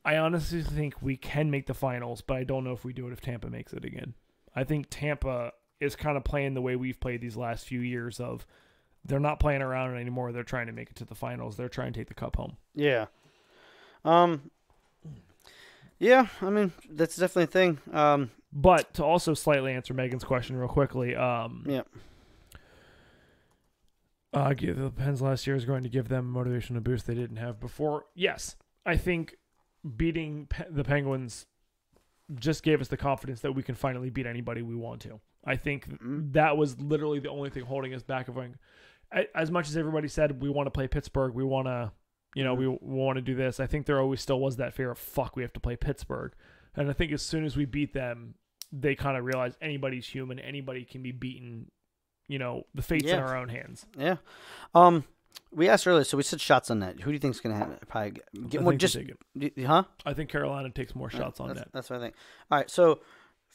I honestly think we can make the finals, but I don't know if we do it if Tampa makes it again. I think Tampa is kind of playing the way we've played these last few years of they're not playing around anymore. They're trying to make it to the finals. They're trying to take the cup home. Yeah. Yeah, I mean, that's definitely a thing. But to also slightly answer Megan's question real quickly, the Pens last year is going to give them a motivational boost they didn't have before. Yes, I think beating the Penguins just gave us the confidence that we can finally beat anybody we want to. I think that was literally the only thing holding us back. As much as everybody said we want to play Pittsburgh, we want to... You know, we want to do this. I think there always still was that fear of, fuck, we have to play Pittsburgh. And I think as soon as we beat them, they kind of realized anybody's human. Anybody can be beaten. You know, the fate's in our own hands. Yeah. We asked earlier, so we said shots on net. Who do you think is going to probably get more? I think Carolina takes more shots on net. That's what I think. All right, so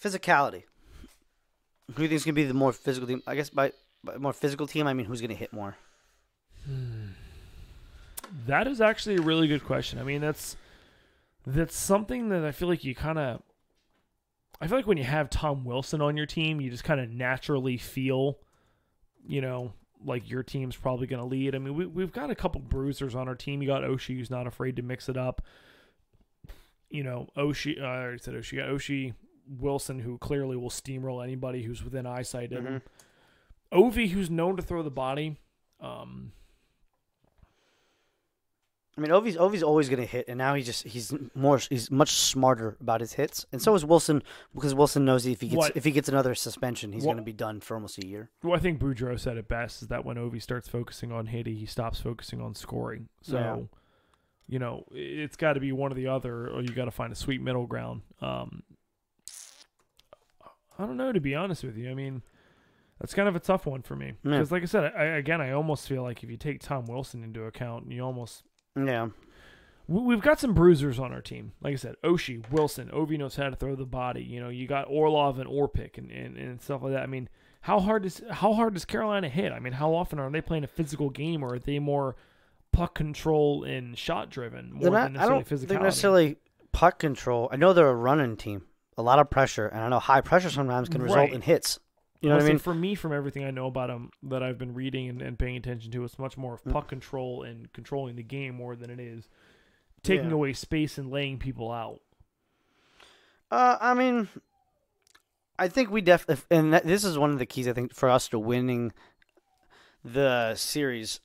physicality. Who do you think is going to be the more physical team? I guess by more physical team, I mean who's going to hit more? That is actually a really good question. I mean, that's something that I feel like you kind of... I feel like when you have Tom Wilson on your team, you just kind of naturally feel, you know, like your team's probably going to lead. I mean, we've got a couple bruisers on our team. You got Oshie, who's not afraid to mix it up. You know, Oshie, I already said Oshie. You got Oshie, Wilson, who clearly will steamroll anybody who's within eyesight of him. Ovi, who's known to throw the body. I mean, Ovi's always going to hit, and now he's much smarter about his hits, and so is Wilson, because Wilson knows if he gets another suspension, he's going to be done for almost a year. Well, I think Boudreau said it best, is that when Ovi starts focusing on hitting, he stops focusing on scoring. So, you know, it's got to be one or the other, or you got to find a sweet middle ground. I don't know, to be honest with you. I mean, that's kind of a tough one for me, because like I said, I almost feel like if you take Tom Wilson into account, you almost... Yeah. We've got some bruisers on our team. Like I said, Oshie, Wilson, Ovi knows how to throw the body. You know, you got Orlov and Orpik and stuff like that. I mean, how hard does Carolina hit? I mean, how often are they playing a physical game, or are they more puck control and shot driven more than necessarily physicality? I don't think necessarily puck control. I know they're a running team, a lot of pressure, and I know high pressure sometimes can result in hits. You know what I mean? For me, from everything I know about him that I've been reading and paying attention to, it's much more of puck control and controlling the game more than it is taking away space and laying people out. I mean, I think we definitely, this is one of the keys, I think, for us to winning the series,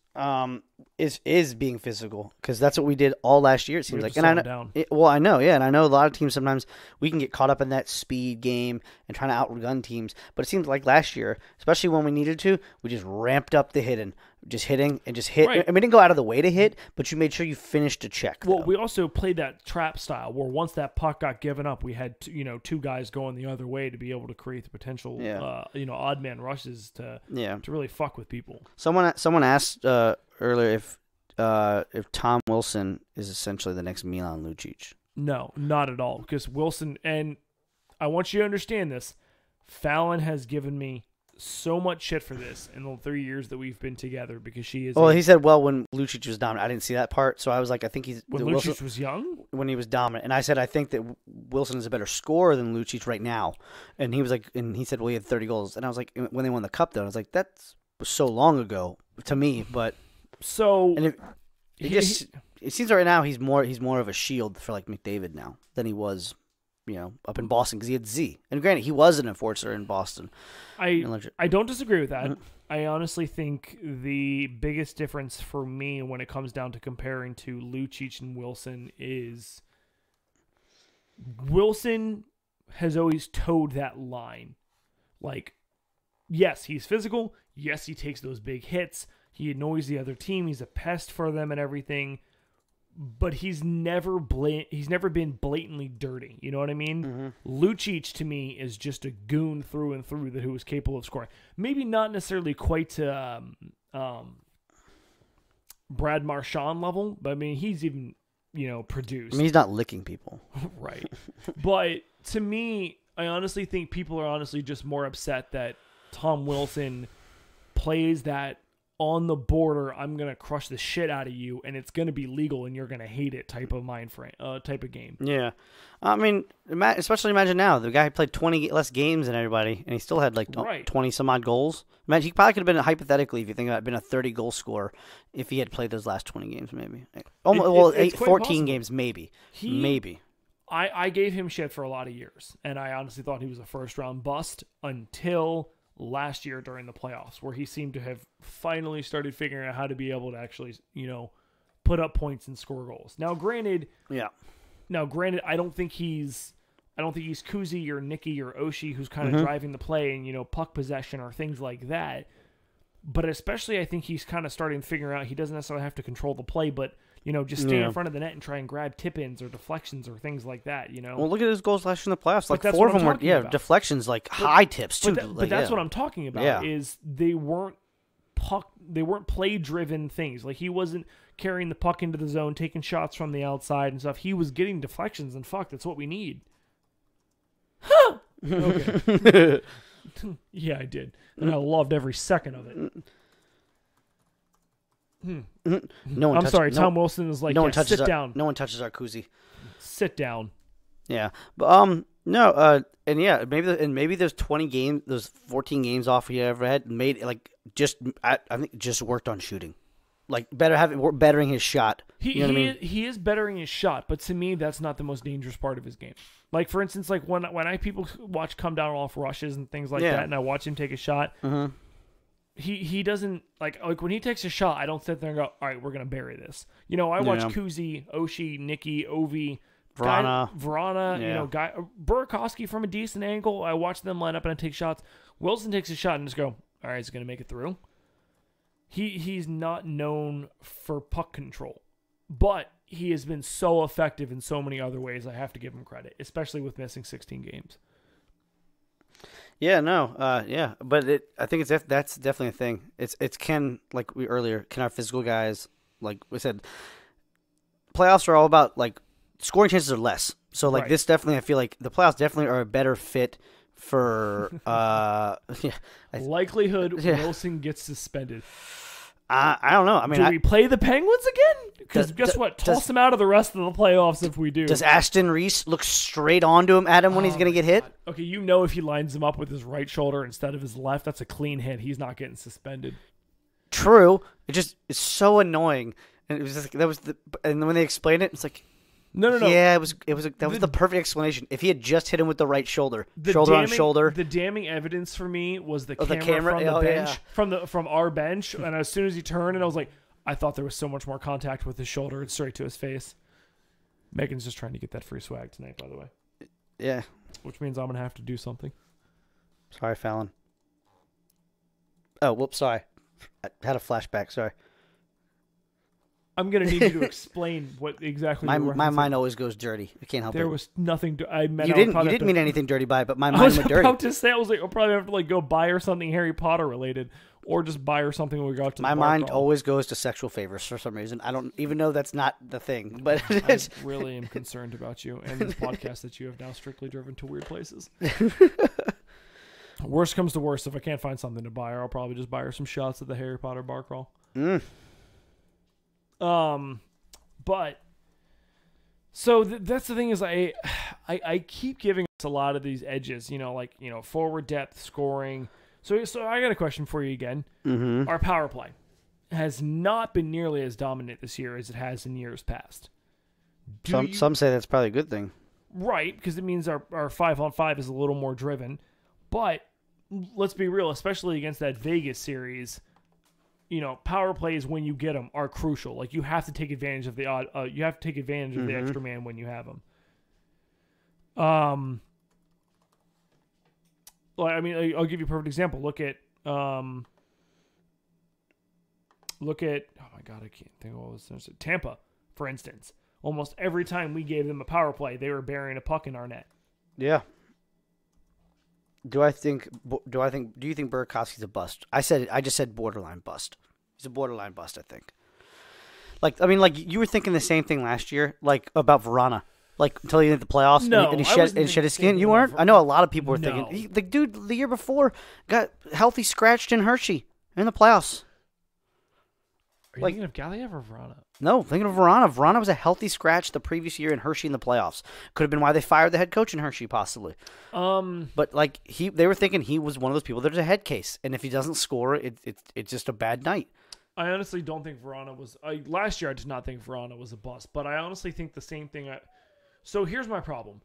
is being physical, because that's what we did all last year. It seems like, and I know, I know, and I know a lot of teams sometimes we can get caught up in that speed game and trying to outrun teams. But it seems like last year, especially when we needed to, we just ramped up the hitting, just hitting and just hit. Right. And we didn't go out of the way to hit, but you made sure you finished a check. Well, we also played that trap style where once that puck got given up, we had two guys going the other way to be able to create the potential, odd man rushes to really fuck with people. Someone asked earlier if Tom Wilson is essentially the next Milan Lucic. No, not at all. Because Wilson, and I want you to understand this, Fallon has given me so much shit for this in the 3 years that we've been together because she is. Well, he said, well, when Lucic was dominant, I didn't see that part, so I was like, I think he's when Wilson, Lucic was young. when he was dominant, and I said I think that Wilson is a better scorer than Lucic right now, and he was like, and he said, well, he had 30 goals, and I was like, when they won the cup, though, I was like, that's so long ago to me, but So and it seems right now he's more of a shield for like McDavid now than he was, up in Boston because he had Z, and granted, he was an enforcer in Boston. I don't disagree with that. Mhm. I honestly think the biggest difference for me when it comes down to comparing to Lucic and Wilson is Wilson has always towed that line. Like, yes, he's physical. Yes, he takes those big hits. He annoys the other team. He's a pest for them and everything. But he's never been blatantly dirty. You know what I mean? Lucic to me is just a goon through and through who is capable of scoring. Maybe not necessarily quite to Brad Marchand level, but I mean he's even produced. I mean, he's not licking people. Right. But to me, I honestly think people are honestly just more upset that Tom Wilson plays that on the border, I'm going to crush the shit out of you, and it's going to be legal, and you're going to hate it type of mind frame, type of game. Yeah. I mean, especially imagine now, the guy played 20 less games than everybody, and he still had like Right. 20-some-odd goals. Imagine, he probably could have been, hypothetically, if you think about it, been a 30-goal scorer if he had played those last 20 games, maybe. It's quite 14 possible. games, maybe. He- Maybe. I gave him shit for a lot of years, and I honestly thought he was a first-round bust until last year during the playoffs, where he seemed to have finally started figuring out how to be able to actually, put up points and score goals. Now, granted, Yeah. I don't think he's Kuzi or Nicky or Oshie who's kind of driving the play and puck possession or things like that. But especially, I think he's kind of starting to figure out he doesn't necessarily have to control the play, but just stand in front of the net and try and grab tip-ins or deflections or things like that. Well, look at his goals last year in the playoffs. Like that's 4 what of them I'm were, talking yeah, about. deflections, like high tips too. But that's what I'm talking about. Yeah. Is they weren't play-driven things. Like he wasn't carrying the puck into the zone, taking shots from the outside and stuff. He was getting deflections, and fuck, that's what we need. Okay. Yeah, I did, and I loved every second of it. No one I'm touches, sorry, no, Tom Wilson is like, no one yeah, touches sit down, No one touches our koozie. sit down. Yeah, but no, and yeah, maybe those 20 games, those 14 games off he ever had made like I think just worked on shooting, like bettering his shot. You know what I mean? He is bettering his shot, but to me, that's not the most dangerous part of his game. Like for instance, like when people watch come down off rushes and things like Yeah. that, and I watch him take a shot. Mhm. He doesn't like when he takes a shot. I don't sit there and go, all right, we're gonna bury this. I watch Yeah. Kuzi, Oshie, Nicky, Ovi, Vrana. Guy Burakovsky from a decent angle. I watch them line up and I take shots. Wilson takes a shot and just go, all right, is he gonna make it through? He's not known for puck control, but he has been so effective in so many other ways. I have to give him credit, especially with missing 16 games. Yeah, no, yeah, but I think that's definitely a thing. It's can our physical guys, like we said, playoffs are all about like scoring chances are less. So like Right. this definitely, I feel like the playoffs definitely are a better fit for Likelihood Yeah. Wilson gets suspended. I don't know. I mean, Do we play the Penguins again? Because guess what? Toss them out of the rest of the playoffs if we do. does Ashton Reese look straight onto him at him when he's going to get hit? Okay, if he lines him up with his right shoulder instead of his left, that's a clean hit. He's not getting suspended. True. It's so annoying. And it was just, and when they explained it, it's like, No. yeah, that was the perfect explanation. If he had just hit him with the right shoulder, shoulder on shoulder. The damning evidence for me was the camera, camera? from the Oh, bench, yeah. from our bench, and as soon as he turned, and I was like, I thought there was so much more contact with his shoulder and straight to his face. Megan's just trying to get that free swag tonight, by the way, Yeah. which means I'm gonna have to do something. Sorry, Fallon. Oh, whoops, sorry. I had a flashback, sorry. I'm gonna need you to explain what exactly My you were mind referencing. always goes dirty. I can't help There it. was nothing. I meant You didn't mean anything dirty by it, but my I mind was went dirty. about to say, I was like, I'll probably have to go buy her something Harry Potter related, or just buy her something when we go out to My the bar mind crawl. always goes to sexual favors for some reason. I don't even know that's not the thing, but I it's, really am concerned about you and this podcast that you have now strictly driven to weird places. Worst comes to worst, if I can't find something to buy her, I'll probably just buy her some shots at the Harry Potter bar crawl. But so that's the thing is I keep giving us a lot of these edges, like forward depth, scoring. So I got a question for you again. Mm-hmm. Our power play has not been nearly as dominant this year as it has in years past. Some say that's probably a good thing. Right, because it means our 5-on-5 is a little more driven. But let's be real, especially against that Vegas series, power plays when you get them are crucial. Like you have to take advantage of the you have to take advantage of the extra man when you have them. Like I mean, I'll give you a perfect example. Look at oh my god, I can't think of what was Tampa, for instance. Almost every time we gave them a power play, they were burying a puck in our net. Yeah. Do you think Burakovsky's a bust? I just said borderline bust. He's a borderline bust, I think. Like you were thinking the same thing last year, like about Verona. Like until he hit the playoffs No, and he I wasn't shed his skin. thinking You weren't? about I know a lot of people were No. thinking. The dude the year before got healthy scratched in Hershey in the playoffs. Are you Like- thinking of Galiev or Verona? No, thinking of Verona. Verona was a healthy scratch the previous year in Hershey in the playoffs. Could have been why they fired the head coach in Hershey, possibly. But like they were thinking he was one of those people that is a head case, and if he doesn't score, it's just a bad night. I honestly don't think Verona was. Last year, I did not think Verona was a bust, but I honestly think the same thing. So here's my problem.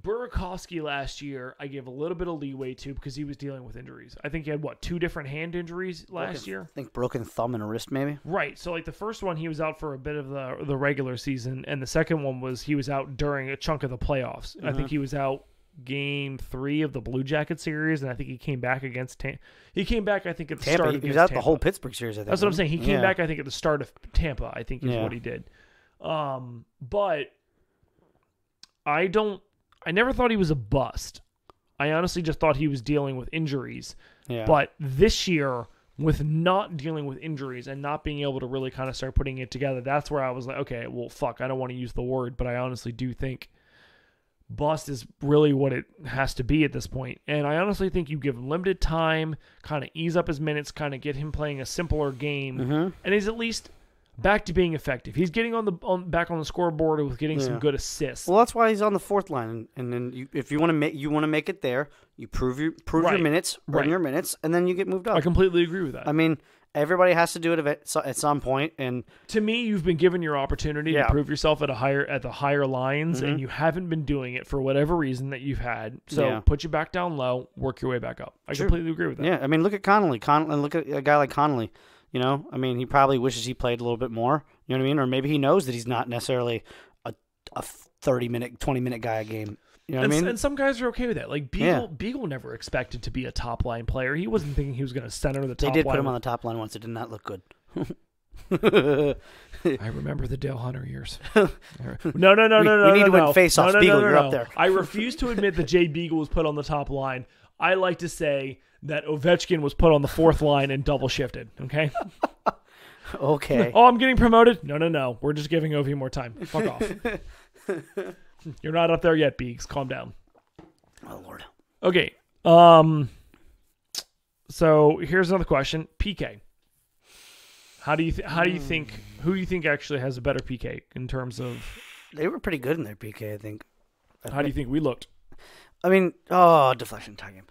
Burakovsky last year, I gave a little bit of leeway to because he was dealing with injuries. I think he had, 2 different hand injuries last year? I think broken thumb and a wrist, maybe. Right. So, the first one, he was out for a bit of the regular season, and the second one was he was out during a chunk of the playoffs. I think he was out game 3 of the Blue Jacket series, and I think he came back against Tampa. He came back, I think, at the Tampa. start He was against out Tampa. the whole Pittsburgh series, I think. That's what I'm saying. He came Yeah. back, I think, at the start of Tampa, I think is what he did. But I never thought he was a bust. I honestly just thought he was dealing with injuries. Yeah. But this year, with not dealing with injuries and not being able to really kind of start putting it together, that's where I was like, okay, well, fuck, I don't want to use the word, but I honestly do think bust is really what it has to be at this point. And I honestly think you give him limited time, kind of ease up his minutes, kind of get him playing a simpler game, and he's at least back to being effective. He's getting back on the scoreboard with getting some good assists. Well, that's why he's on the 4th line, and then if you want to make it there, you prove your Right. minutes, bring your minutes, and then you get moved up. I completely agree with that. I mean, everybody has to do it at some point, and To me, you've been given your opportunity to Yeah. prove yourself at the higher lines, and you haven't been doing it for whatever reason that you've had. So Yeah. put you back down low, work your way back up. I completely agree with that. yeah, I mean, look at Connolly. Look at a guy like Connolly. I mean, he probably wishes he played a little bit more. You know what I mean? Or maybe he knows that he's not necessarily a 30-minute, 20-minute guy a game. You know what I mean? And some guys are okay with that. Like Beagle never expected to be a top line player. He wasn't thinking he was going to center the They top did line. put him on the top line once. It did not look good. I remember the Dale Hunter years. We need to win face-offs. Beagle, you're up there. I refuse to admit that Jay Beagle was put on the top line. I like to say that Ovechkin was put on the 4th line and double shifted. Okay. Okay. Oh, I'm getting promoted? No. We're just giving Ovi more time. Fuck off. You're not up there yet, Beegs. Calm down. Oh, Lord. Okay. So here's another question. PK. Who do you think actually has a better PK in terms of They were pretty good in their PK, I think. how do you think we looked? I mean, deflection tie game.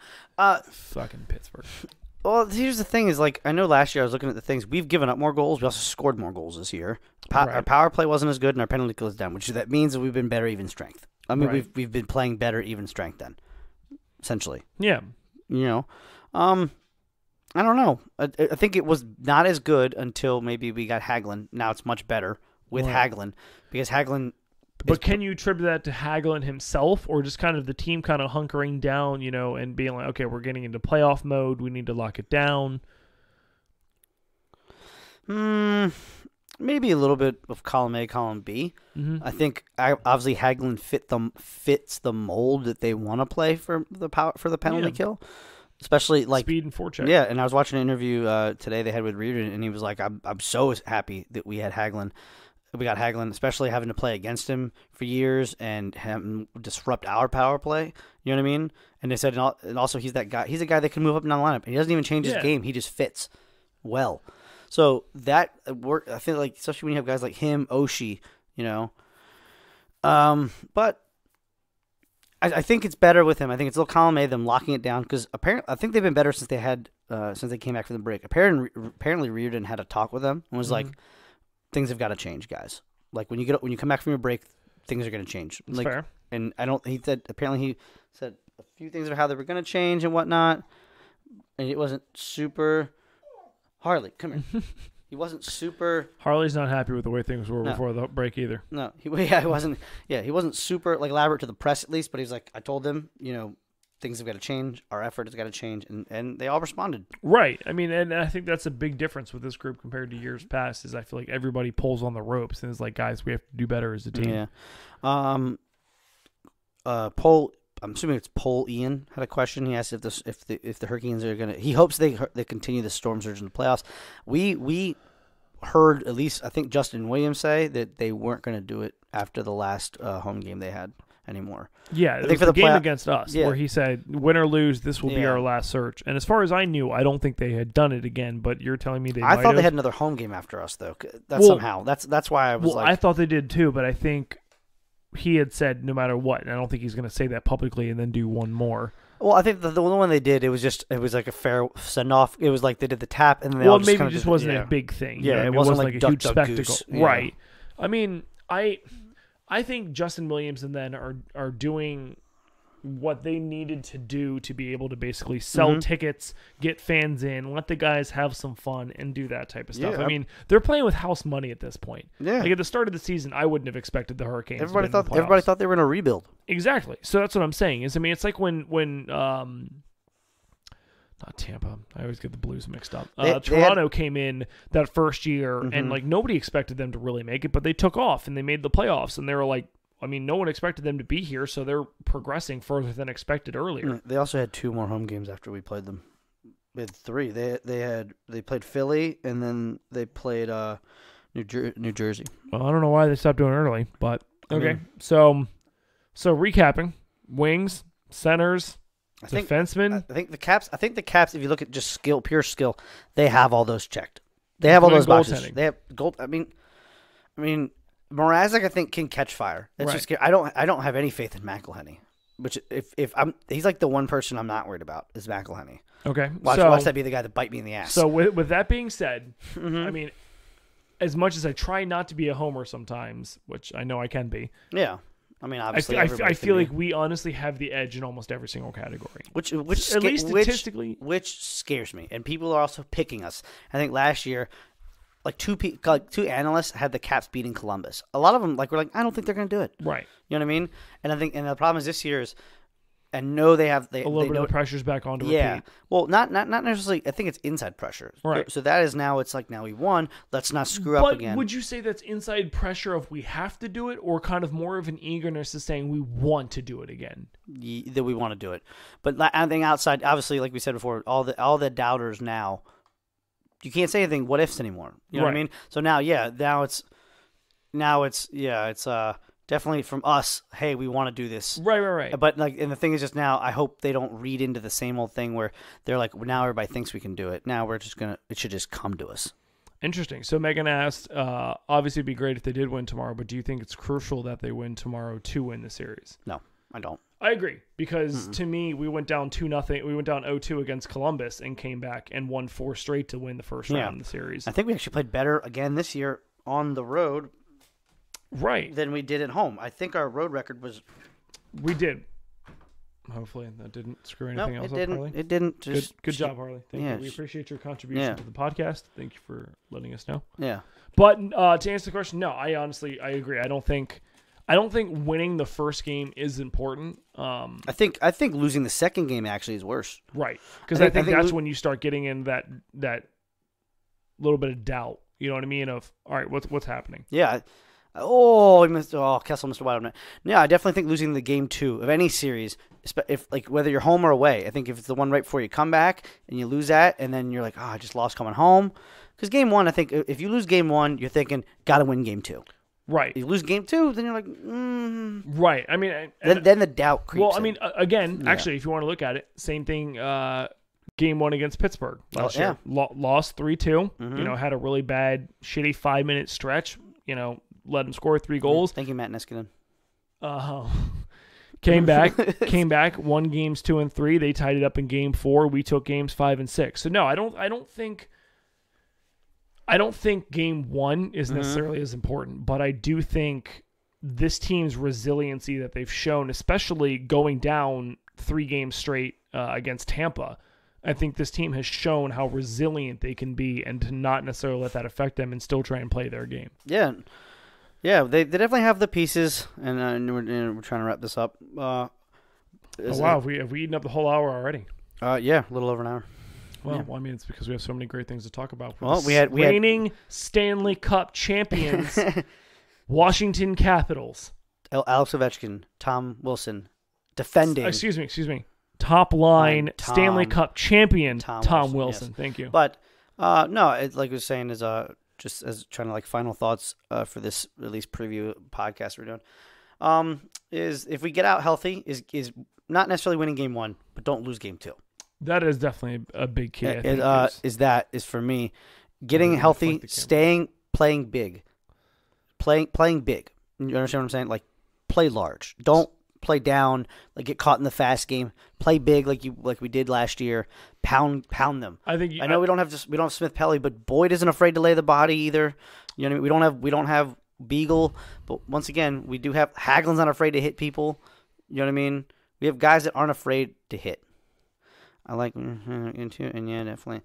Fucking Pittsburgh. Well, here's the thing: is like I know last year I was looking at the things. We've given up more goals. We also scored more goals this year. Our Right. power play wasn't as good, and our penalty kill is down, which that means that we've been better even strength. I mean, Right. we've been playing better even strength then, essentially. Yeah. I don't know. I think it was not as good until maybe we got Hagelin. Now it's much better with Right. Hagelin because Hagelin. But can you attribute that to Hagelin himself, or just kind of the team kind of hunkering down, and being like, okay, we're getting into playoff mode, we need to lock it down? Maybe a little bit of column A, column B. Mm-hmm. I think obviously Hagelin fits the mold that they want to play for the penalty kill, especially like speed and forecheck. Yeah, and I was watching an interview today they had with Reardon, and he was like, "I'm so happy that we had Hagelin." we got Hagelin, especially having to play against him for years and him disrupt our power play. You know what I mean? And they said, and also he's that guy. He's a guy that can move up and down the lineup. And he doesn't even change his game. He just fits well. So that work, I feel like, especially when you have guys like him, Oshie, you know. But I think it's better with him. I think it's a little column A, them locking it down, because apparently I think they've been better since they came back from the break. Apparently Reardon had a talk with them and was like, things have got to change, guys. Like when you come back from your break, things are going to change. That's like, fair. And he said a few things about how they were going to change and whatnot, and it wasn't super. Harley, come here. He wasn't super. Harley's not happy with the way things were No. before the break either. No, he wasn't. Yeah, he wasn't super like elaborate to the press at least, but he's like, I told them, things have got to change. Our effort has got to change, and they all responded. Right. I mean, and I think that's a big difference with this group compared to years past. Is I feel like everybody pulls on the ropes and is like, guys, we have to do better as a team. Yeah. Paul. I'm assuming it's Paul Ian had a question. He asked if the Hurricanes are gonna. He hopes they continue the storm surge in the playoffs. We heard, at least I think Justin Williams say that they weren't going to do it after the last home game they had anymore. Yeah, I it think was for the the game play- against us Yeah. where he said, win or lose, this will be Yeah. our last search. And as far as I knew, I don't think they had done it again, but you're telling me they I might thought have. they had another home game after us though. Well- Somehow that's why I was Well, like, I thought they did too, but I think he had said no matter what, and I don't think he's going to say that publicly and then do one more. well, I think the only one they did, it was like a fair send off. It was like they did the tap and then they Well, all just maybe kinda it just did- wasn't yeah. a big thing. Yeah, You know what I it mean? wasn't like like a Duck, huge Duck, spectacle. Goose. Yeah. Right. I mean, I think Justin Williams and then are doing what they needed to do to be able to basically sell Mm-hmm. tickets, get fans in, let the guys have some fun, and do that type of stuff. Yeah. I mean, they're playing with house money at this point. Yeah. Like at the start of the season, I wouldn't have expected the Hurricanes. to Everybody be in the thought playoffs. they were going to rebuild. Exactly. So that's what I'm saying. I mean, it's like when not Tampa. I always get the Blues mixed up. They Toronto came in that first year, Mm-hmm. and like nobody expected them to really make it, but they took off and they made the playoffs, and they were like, I mean, no one expected them to be here, so they're progressing further than expected earlier. They also had 2 more home games after we played them. They had 3. They played Philly and then they played New Jersey. Well, I don't know why they stopped doing it early, but okay. mean- So recapping: wings, centers, I think defensemen. I think the Caps. If you look at just pure skill, they have all those checked. They have all those Including boxes. goaltending. They have gold. I mean, Mrazek I think can catch fire. That's Right. just scary. I don't have any faith in McElhenney. Which he's like the one person I'm not worried about is McElhenney. Okay, Watch that be the guy that bite me in the ass. So with that being said, Mm-hmm. I mean, as much as I try not to be a homer sometimes, which I know I can be, yeah, I mean obviously I everybody feel can like we honestly have the edge in almost every single category. Which At least statistically. which scares me, and people are also picking us. I think last year, like two analysts had the Caps beating Columbus. A lot of them were like, I don't think they're going to do it. Right. You know what I mean? And I think, and the problem is this year is, and know they have A little bit of the pressure's back on to yeah. repeat. Well, not necessarily. I think it's inside pressure. Right. So that is now. It's like now we won. Let's not screw up But again. would you say that's inside pressure of we have to do it, or kind of more of an eagerness to saying we want to do it again? That we want to do it. But I think outside, obviously, like we said before, all the doubters now, you can't say anything what ifs anymore. You know what I Right. mean? So now it's definitely from us. Hey, we want to do this. Right. But and the thing is, just now, I hope they don't read into the same old thing where they're like, well, now everybody thinks we can do it. Now we're just it should just come to us. Interesting. So Megan asked, obviously it'd be great if they did win tomorrow, but do you think it's crucial that they win tomorrow to win the series? No, I don't. I agree, because to me, we went down 2-0. We went down 0-2 against Columbus and came back and won 4 straight to win the first Yeah. round of the series. I think we actually played better again this year on the road Right. than we did at home. I think our road record was We did. Hopefully that didn't screw anything else it up, didn't. Harley. It didn't. Just Good job, Harley. Thank yeah, you. We just- appreciate your contribution yeah. to the podcast. Thank you for letting us know. Yeah. But to answer the question, no, I agree. I don't think winning the first game is important. I think losing the second game actually is worse. Right. Because I I think think that's when you start getting in that little bit of doubt. You know what I mean? Of all right, what's happening? Yeah. Kessel missed a wide open. Yeah, I definitely think losing the game 2 of any series, if whether you're home or away, I think if it's the one right before you come back and you lose that, and then you're like, I just lost coming home. Because game 1, I think if you lose game 1, you're thinking, got to win game 2. Right. You lose game 2, then you're like, Right. I mean, and- then the doubt creeps well, I in. mean, again, Yeah. actually, if you want to look at it, same thing. Game 1 against Pittsburgh last Oh, yeah. year, lost 3-2. Mhm. You know, had a really bad, shitty 5-minute stretch. You know, let them score 3 goals. Thank you, Matt Niskanen. Came back, won games 2 and 3. They tied it up in game 4. We took games 5 and 6. So no, I don't think game 1 is necessarily as important, but I do think this team's resiliency that they've shown, especially going down 3 games straight against Tampa, I think this team has shown how resilient they can be and to not necessarily let that affect them and still try and play their game. Yeah. Yeah, they definitely have the pieces, and we're trying to wrap this up. Oh, wow, have we eaten up the whole hour already? Yeah, a little over an hour. Well, I mean, it's because we have so many great things to talk about. Well, The we had- reigning Stanley Cup champions, Washington Capitals. Alex Ovechkin, Tom Wilson, defending. Excuse me. Top line Tom- Stanley Cup champion Tom Tom Wilson, Wilson. Thank you. But no, like I was saying, is just as trying to like final thoughts for this at least preview podcast we're doing. Is if we get out healthy, is not necessarily winning game 1, but don't lose game 2. That is definitely a big key. I think, Is for me getting Reflect healthy, the camera. staying, playing big, playing big. You understand what I'm saying? Like play large. Don't play down. Like get caught in the fast game. Play big like we did last year. Pound them. I think I know we don't have Smith Pelly, but Boyd isn't afraid to lay the body either. You know what I mean? We don't have Beagle, but once again, we do have Hagelin's not afraid to hit people. You know what I mean? We have guys that aren't afraid to hit. I like into it, and yeah, definitely.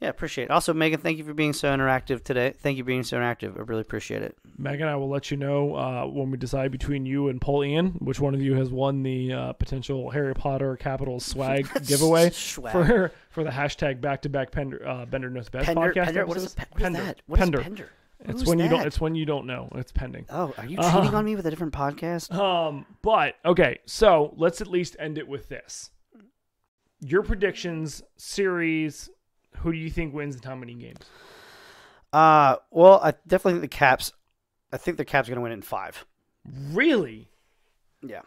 Yeah, appreciate it. Also, Megan, thank you for being so interactive today. Thank you for being so interactive. I really appreciate it. Megan, I will let you know when we decide between you and Paul Ian which one of you has won the potential Harry Potter Capitals swag giveaway Swag. for the hashtag back-to-back Bender Knows Best Pender, podcast. Pender, what is episodes. what is that? What is Pender. Pender? It's Who's when you don't. that? It's when you don't know. It's pending. Oh, are you cheating on me with a different podcast? But okay, so let's at least end it with this. Your predictions, series. Who do you think wins and how many games? Well, I definitely think the Caps. I think the Caps are going to win it in 5. Really Yeah.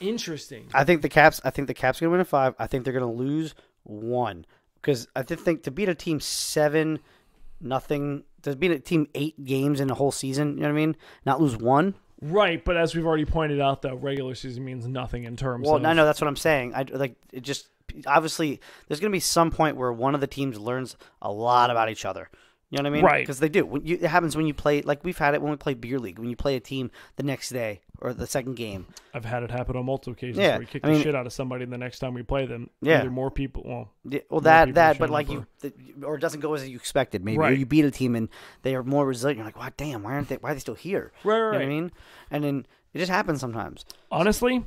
interesting. I think the Caps are going to win in 5. I think they're going to lose 1 because I think to beat a team 7-0, to beat a team 8 games in a whole season, you know what I mean? Not lose 1. Right, but as we've already pointed out, though, regular season means nothing in terms Well, of. I know that's what I'm saying. I like it. Just obviously, there's going to be some point where one of the teams learns a lot about each other. You know what I mean? Right. Because they do. It happens when you play. Like we've had it when we play beer league. When you play a team the next day or the second game. I've had it happen on multiple occasions Yeah, where we kick I the mean- shit out of somebody the next time we play them. Yeah. Either more people. Well, Yeah, well, More people that, show but like up or it doesn't go as you expected. Maybe or Right. you beat a team and they are more resilient. You're like, wow, damn, why are they still here? Right, You know right. what I mean? And then it just happens sometimes. Honestly,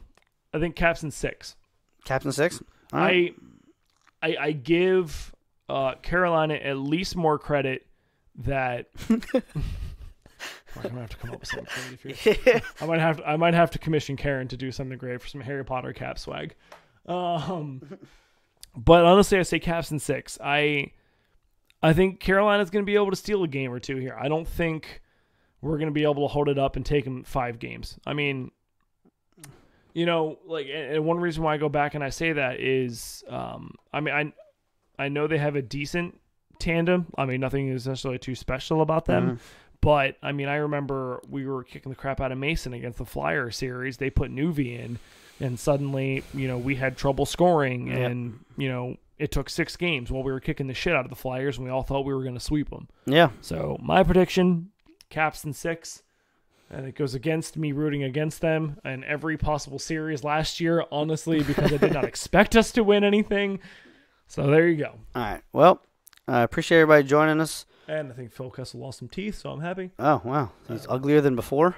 I think Caps in 6. Captain 6. All right. I give Carolina at least more credit that I'm gonna have to come up with something creative here. I might have to commission Karen to do something great for some Harry Potter cap swag. But honestly, I say Caps in 6. I think Carolina's gonna be able to steal a game or two here. I don't think we're gonna be able to hold it up and take them 5 games. I mean, you know, like, and one reason why I go back and I say that is, I know they have a decent tandem. I mean, nothing is necessarily too special about them. But, I mean, I remember we were kicking the crap out of Mason against the Flyer series. They put Nuvi in, and suddenly, you know, we had trouble scoring, and, you know, it took 6 games while we were kicking the shit out of the Flyers, and we all thought we were going to sweep them. Yeah. So, my prediction, Caps in 6. And it goes against me rooting against them in every possible series last year, honestly, because I did not expect us to win anything. So there you go. All right. Well, I appreciate everybody joining us. And I think Phil Kessel lost some teeth, so I'm happy. Oh, wow. He's uglier than before.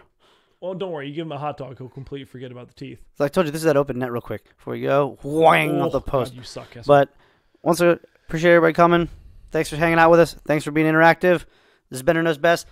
Well, don't worry. You give him a hot dog, he'll completely forget about the teeth. So I told you, this is that open net real quick before we go. Whang off the post. God, you suck, Kessel. But once again, appreciate everybody coming. Thanks for hanging out with us. Thanks for being interactive. This is Bender Knows Best.